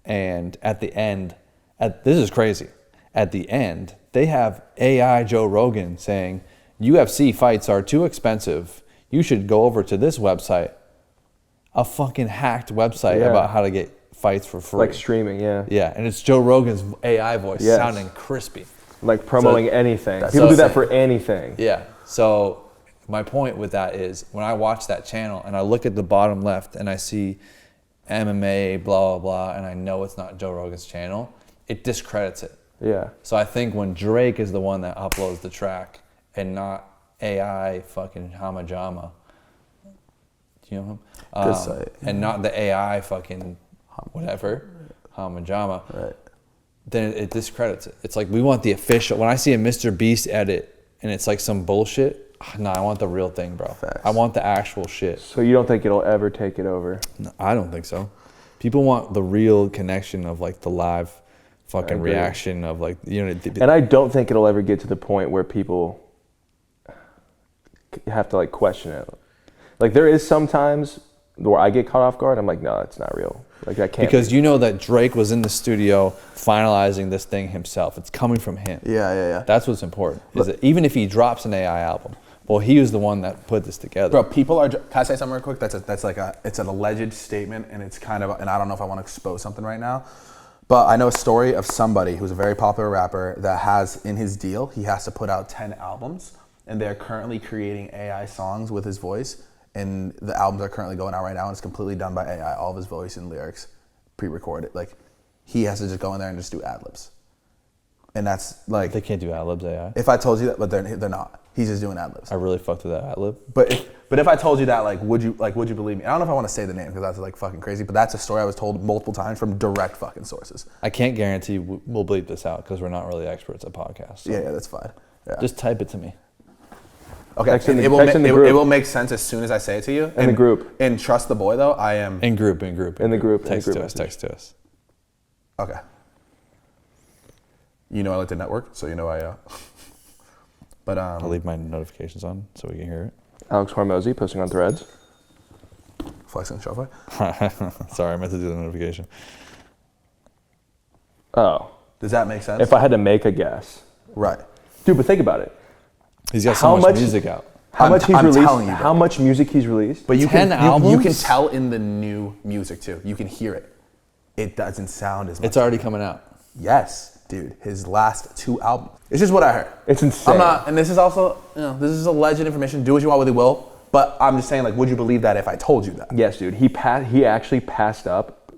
And at the end, this is crazy. At the end, they have AI Joe Rogan saying, UFC fights are too expensive. You should go over to this website. A fucking hacked website about how to get fights for free. Like streaming, yeah. Yeah, and it's Joe Rogan's AI voice sounding crispy. Like promoting anything. People do that for anything. Yeah. So my point with that is when I watch that channel and I look at the bottom left and I see MMA, blah, blah, blah, and I know it's not Joe Rogan's channel, it discredits it. Yeah. So I think when Drake is the one that uploads the track and not AI fucking Hama Jama, you know him? And not the AI fucking whatever, Hama Jama, Right. then it discredits it. It's like we want the official. When I see a Mr. Beast edit and it's like some bullshit, no, I want the real thing, bro. Facts. I want the actual shit. So you don't think it'll ever take it over? No, I don't think so. People want the real connection of like the live fucking reaction of like, And I don't think it'll ever get to the point where people have to like question it. Like there is sometimes where I get caught off guard. I'm like, no, it's not real. Like that can't. Because be. you know that Drake was in the studio finalizing this thing himself. It's coming from him. Yeah. That's what's important. Is that even if he drops an AI album, well, he was the one that put this together. Bro, people are. Can I say something real quick? It's an alleged statement, and it's kind of, and I don't know if I want to expose something right now, but I know a story of somebody who's a very popular rapper that has in his deal, he has to put out 10 albums, and they're currently creating AI songs with his voice, and the albums are currently going out right now, and it's completely done by AI, all of his voice and lyrics, pre-recorded. Like, he has to just go in there and just do ad-libs. And that's like... They can't do ad-libs AI. If I told you that, but they're not. He's just doing ad-libs. I really fucked with that ad-lib. But if I told you that, like, would you believe me? I don't know if I want to say the name because that's like fucking crazy, but that's a story I was told multiple times from direct fucking sources. I can't guarantee we'll bleep this out because we're not really experts at podcasts. So Yeah, that's fine. Yeah. just type it to me. Okay, Text in the- it will text in the it group. will make sense as soon as I say it to you. In the group. And trust the boy though, I am. In group. In the group. in the group Text to us. message. Text to us. Okay. You know I like to network, so you know I. But I'll leave my notifications on so we can hear it. Alex Hormozy posting on Threads. flexing the Shopify. Sorry, I meant to do the notification. Oh. Does that make sense? If I had to make a guess. Right. Dude, but think about it. He's got so much music out. How I'm much he's telling released? you, How much music he's released? But you 10 can albums? you can tell in the new music too. You can hear it. It doesn't sound as much. It's already coming out. Yes, dude. His last 2 albums. It's just what I heard. It's insane. I'm not, and this is also, this is alleged information. Do what you want with it, Will. But I'm just saying, like, would you believe that if I told you that? Yes, dude. He actually passed up.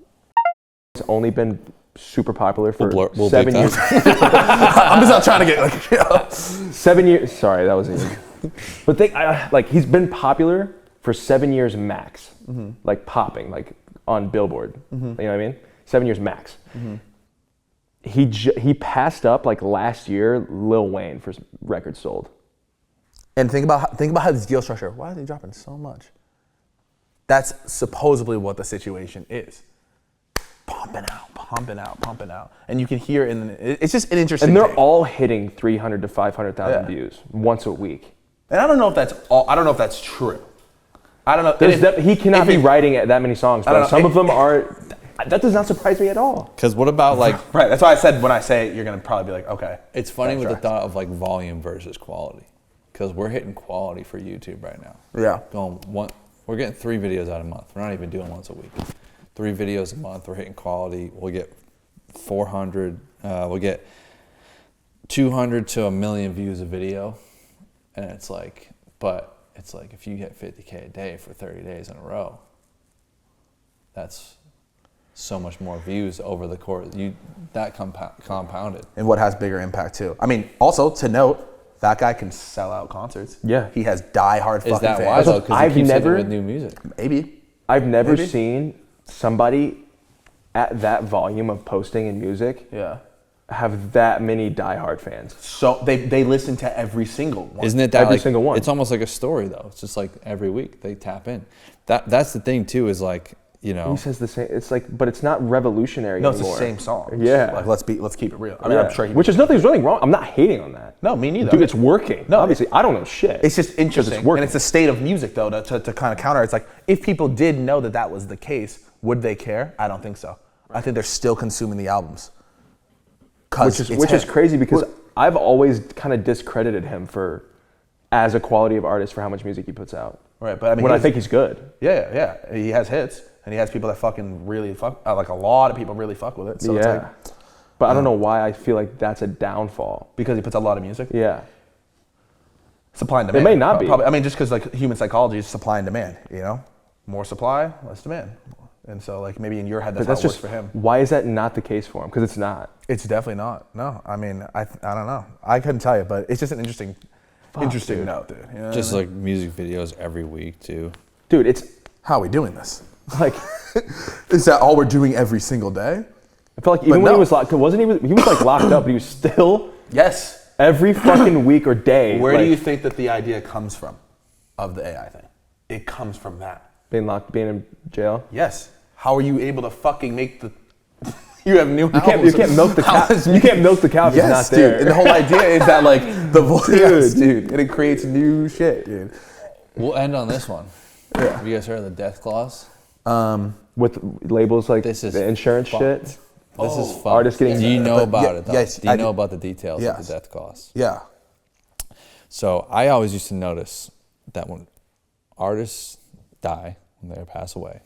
It's only been super popular for We'll 7 beat years. I'm just not trying to get like. 7 years. Sorry, that was easy. But like he's been popular for 7 years max. Mm-hmm. Like popping, like on Billboard. You know what I mean? 7 years max. Mm-hmm. He passed up like last year Lil Wayne for records sold. And think about how this deal structure. Why are they dropping so much? That's supposedly what the situation is. Pumping out, and you can hear it's just an interesting. And they're thing. all hitting 300 to 500,000 Yeah. views once a week. And I don't know if that's all. I don't know if that's true. I don't know. He cannot be writing that many songs, don't but know. some of them are. That does not surprise me at all. Because what about like? Right. That's why I said when I say it, you're gonna probably be like, okay. It's funny that with the tracks. thought of like volume versus quality. Because we're hitting quality for YouTube right now. Yeah. We're getting 3 videos out a month. We're not even doing once a week. 3 videos a month. We're hitting quality. We'll get 400. We'll get 200 to 1 million views a video, and it's like if you get 50K a day for 30 days in a row, that's so much more views over the course. That compounded. And what has bigger impact too? I mean, also to note, that guy can sell out concerts. Yeah. He has diehard fucking Is that fans. why though? Because he I've keeps never- hitting with new music. Maybe. I've never Maybe. seen somebody at that volume of posting and music Yeah. have that many diehard fans. So they listen to every single one. Isn't it that Every like, single one. It's almost like a story though. It's just like every week they tap in. That's the thing too. Is like He says the same. It's like, but it's not revolutionary No, it's anymore. the same song. Yeah. Like, let's keep it real. I mean, Yeah. I'm sure. Which is nothing's really wrong. I'm not hating on that. No, me neither. Dude, it's working. No, Obviously, I don't know shit. It's just interesting, it's working. and it's the state of music though to kind of counter. It's like if people did know that was the case, would they care? I don't think so. I think they're still consuming the albums. Which is crazy because I've always kind of discredited him as a quality of artist for how much music he puts out. Right, but I mean, when I think he's good. Yeah, he has hits, and he has people that fucking really fuck. Like a lot of people really fuck with it. So yeah. it's like, But I don't know why I feel like that's a downfall. because he puts out a lot of music. Yeah. Supply and demand. may not be. Probably, I mean, just because like human psychology is supply and demand. More supply, less demand. And so like maybe in your head that's, But that's how it just works for him. Why is that not the case for him? Because it's not. It's definitely not. No, I mean, I don't know. I couldn't tell you, but it's just an interesting dude. note, dude. You know what just I mean? like music videos every week too. Dude, it's How are we doing this? like Is that all we're doing every single day? I feel like even when no. he was locked, he was like locked up, but he was still Yes. every fucking week or day. Where do like, you think that the idea comes from of the AI thing? It comes from that. being in jail? Yes. How are you able to fucking make the... You have new You can't milk the cow. You can't milk the cow if it's Yes, not there. dude. And the whole idea is that like the voice, yes, dude, and it creates new shit, dude. We'll end on this one. Yeah. Have you guys heard of the death clause? With labels like This is the insurance fun. shit. This is fun. Artists getting. Do you know But about it though? yes, Do you I know do. about the details Yes. of the death costs? Yeah. So I always used to notice that when artists die, when they pass away,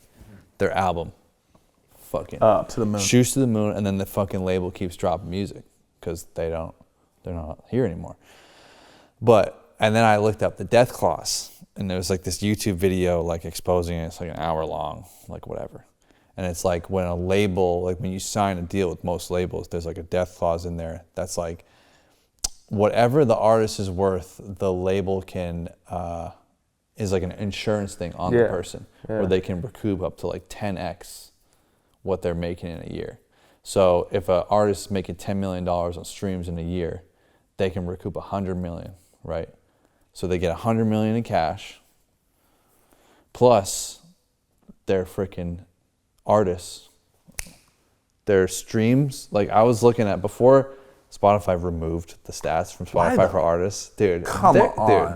their album fucking Up. To the moon. shoots to the moon, and then the fucking label keeps dropping music because they're not here anymore. And then I looked up the death clause, and there was like this YouTube video like exposing it. It's like an hour long, like whatever. And it's like when a label, like when you sign a deal with most labels, there's like a death clause in there that's like whatever the artist is worth, the label can is like an insurance thing on the person where they can recoup up to like 10x what they're making in a year. So if an artist is making $10 million on streams in a year, they can recoup 100 million, right? So they get 100 million in cash, plus their freaking artists, their streams. Like I was looking at before Spotify removed the stats from Spotify for artists. Dude,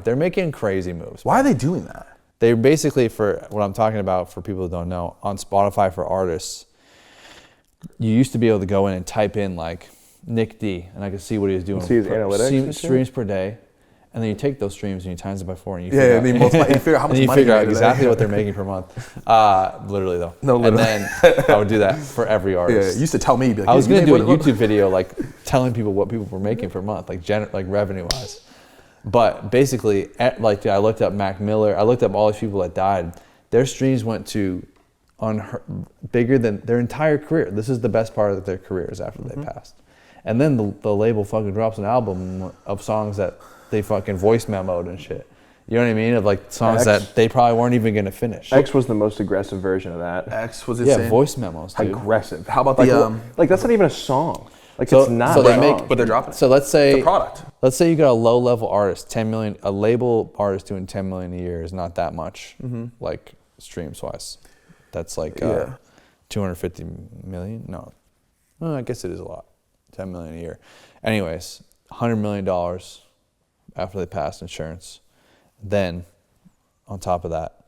they're making crazy moves. Why are they doing that? They basically, for what I'm talking about for people who don't know, on Spotify for artists, you used to be able to go in and type in like Nick D, and I could see what he was doing. See his analytics and shit? Streams per day, and then you take those streams and you times it by 4, and you And you figure out how much and you money figure they out made exactly today. what they're making per month. Literally though. No, literally. And then I would do that for every Yeah, artist. you used to tell me, you'd be like, I was "You gonna do a made what- YouTube video like telling people what people were making per month, like revenue wise. But basically, I looked up Mac Miller. I looked up all these people that died. Their streams went to bigger than their entire career. This is the best part of their careers after they passed. And then the label fucking drops an album of songs that they fucking voice memoed and shit. You know what I mean? Of like songs that they probably weren't even gonna finish. X was the most aggressive version of that. X was insane. Yeah, voice memos, dude. Aggressive. How about like, the like that's not even a song. Like So- it's not. so a they song. make- but they're dropping it. So let's say It's a product. Let's say you got a low level artist, 10 million. A label artist doing 10 million a year is not that much, like streams wise. That's like 250 million. No, well, I guess it is a lot. 10 million a year. Anyways, $100 million after they pass insurance. Then, on top of that,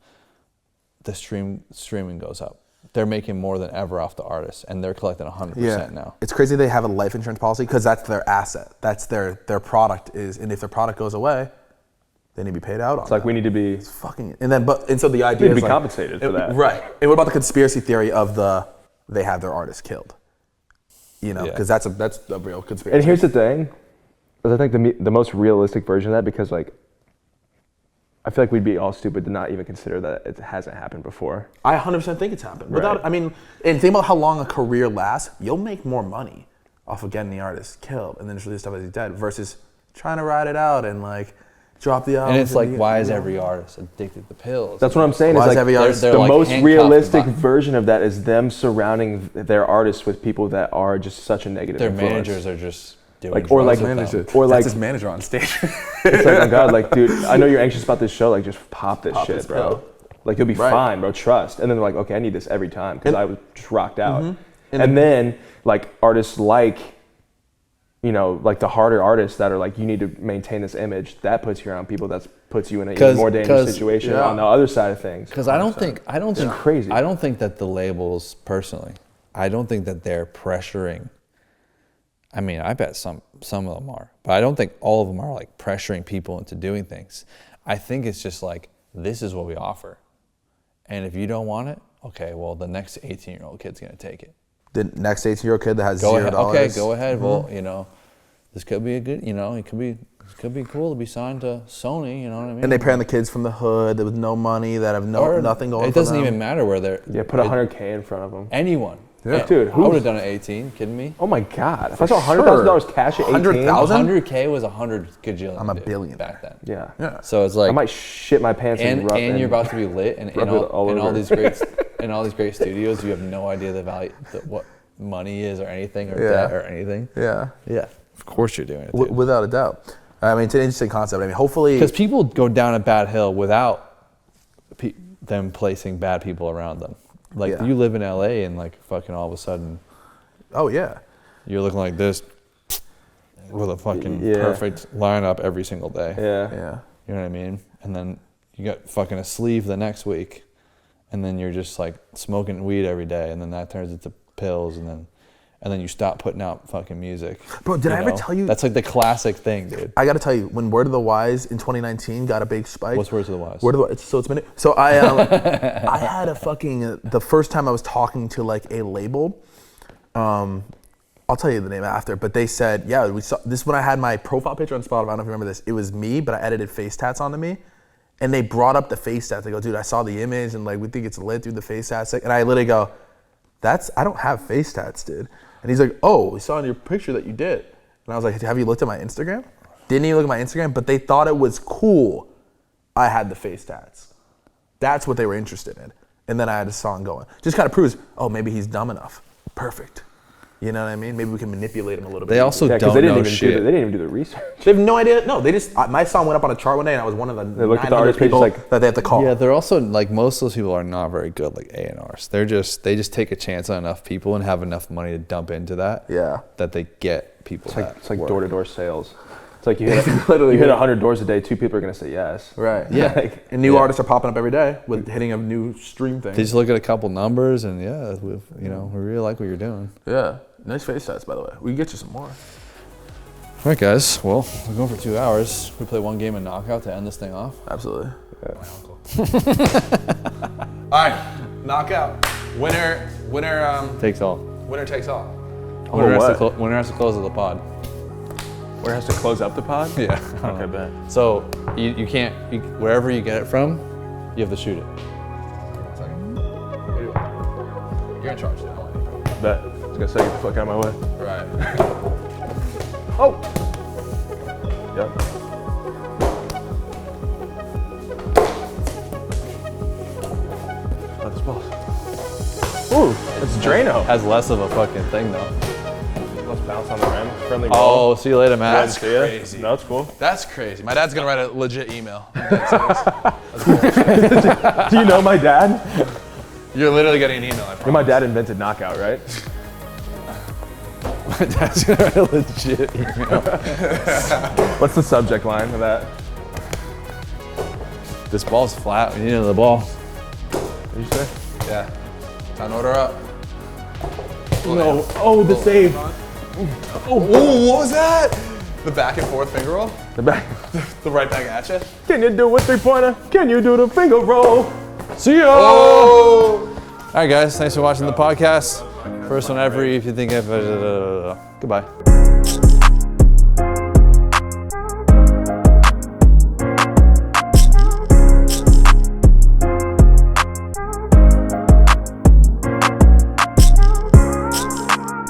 the streaming goes up. They're making more than ever off the artists, and they're collecting 100% now. It's crazy they have a life insurance policy because that's their asset. That's their product is, and if their product goes away, they need to be paid out on. It's like that. we need to be. It's fucking, and so the idea We need to is be like, compensated for that. right? And what about the conspiracy theory of they have their artist killed? You know, because that's a real conspiracy. And here's the thing, is I think the most realistic version of that, because like, I feel like we'd be all stupid to not even consider that it hasn't happened before. I 100% think it's happened. Right. And think about how long a career lasts. You'll make more money off of getting the artist killed and then just release stuff as he's dead versus trying to ride it out and like drop the album. And it's like, why is every artist addicted to pills? That's what I'm saying. Why Is is like every artist- they're the like most handcuffed realistic by- version of that is them surrounding their artists with people that are just such a negative Their influence. managers are just doing Like, or like, drugs with them. or like, That's his manager on stage. it's like, oh God, like, dude, I know you're anxious about this show. Like, just pop this Pop shit, this bro. pill. Like, you'll be Right. fine, bro. Trust. And then they're like, okay, I need this every time because I was just rocked out. And And then like artists like, you know, like the harder artists that are like, you need to maintain this image. That puts you around people. That puts you in a even more dangerous situation yeah. on the other side of things. Because I don't think crazy. I don't think that the labels personally, I don't think that they're pressuring. I mean, I bet some of them are, but I don't think all of them are like pressuring people into doing things. I think it's just like, this is what we offer, and if you don't want it, okay, well, the next 18-year-old kid's gonna take it. The next 18-year-old kid that has Go $0. ahead. Okay, go ahead. Well, you know, this could be a good. You know, it could be cool to be signed to Sony. You know what I mean? And they prey on the kids from the hood with no money that have Or nothing going. It for doesn't them. even matter where they're. Yeah, put $100K in front of them. Anyone. Yeah. Dude, I would have done it 18. Kidding me? Oh my God. If I saw $100,000 cash at 18, 100,000? 100K was 100 gajillion. I'm a dude, billionaire. back then. yeah. Yeah. So it's like, I might shit my pants and rub you're about to be lit, and rub it all in all over. these great in all these great studios, you have no idea the value, what money is, or anything, or Yeah. debt, or anything. Yeah. Yeah, of course you're doing it. dude. Without a doubt. I mean, it's an interesting concept. I mean, hopefully. Because people go down a bad hill without them placing bad people around them. Like Yeah. you live in LA, and like fucking all of a sudden Oh yeah. you're looking like this with a fucking Yeah. perfect lineup every single day. Yeah. Yeah. You know what I mean? And then you got fucking a sleeve the next week, and then you're just like smoking weed every day, and then that turns into pills, and then you stop putting out fucking music. Bro, did I ever tell you? That's like the classic thing, dude. I gotta tell you, when Word of the Wise in 2019 got a big spike. What's Words of the Wise? Word of the Wise. So it's been. So I I had a fucking the first time I was talking to like a label. I'll tell you the name after, but they said, yeah, we saw this when I had my profile picture on Spotify. I don't know if you remember this. It was me, but I edited face tats onto me. And they brought up the face tats. They go, dude, I saw the image and like we think it's lit through the face tats. And I literally go, I don't have face tats, dude. And he's like, oh, we saw in your picture that you did. And I was like, have you looked at my Instagram? Didn't even look at my Instagram, but they thought it was cool I had the face tats. That's what they were interested in. And then I had a song going. Just kind of proves, oh, maybe he's dumb enough. Perfect. You know what I mean? Maybe we can manipulate him a little bit. They also Yeah, don't they didn't know even shit. they didn't even do the research. They have no idea. No, they just, my song went up on a chart one day and I was one of the They looked at the 900 artist page, people like- that they have to call. Yeah, they're also like most of those people are not very good like A&Rs. They just take a chance on enough people and have enough money to dump into that. Yeah. That they get people. It's like work. door-to-door sales. It's like you hit, you hit 100 doors a day, 2 people are gonna say yes. Right. Yeah. And new Yeah. artists are popping up every day with hitting a new stream thing. They just look at a couple numbers and yeah, we really like what you're doing. Yeah. Nice face tats, by the way. We can get you some more. All right, guys. Well, we're going for 2 hours. We play one game of knockout to end this thing off. Absolutely. All right, knockout. Winner Takes all. winner takes all. Winner what? winner has to close the pod. Where has to close up the pod? Yeah. Okay, bet. So you can't wherever you get it from, you have to shoot it. You're in charge now. Bet. I was gonna say, get the fuck out of my way. Right. Oh! Yep. Oh, this ball. Ooh, it's Drano. Has less of a fucking thing though. Let's bounce on the rim. Friendly ball. Oh, see you later, Matt. That's crazy. No, it's cool. That's crazy. My dad's gonna write a legit email. Do you know my dad? You're literally getting an email, I promise. My dad invented knockout, right? My dad's gonna write a legit email. What's the subject line of that? This ball's flat. We need another ball. What did you say? Yeah. Time to order up. No. Oh, the save. Oh, what was that? The back and forth finger roll? The back. The right back at you? Can you do a 3-pointer? Can you do the finger roll? See ya! Oh! All right, guys. Thanks for watching the podcast. First one ever. If you think of it, goodbye.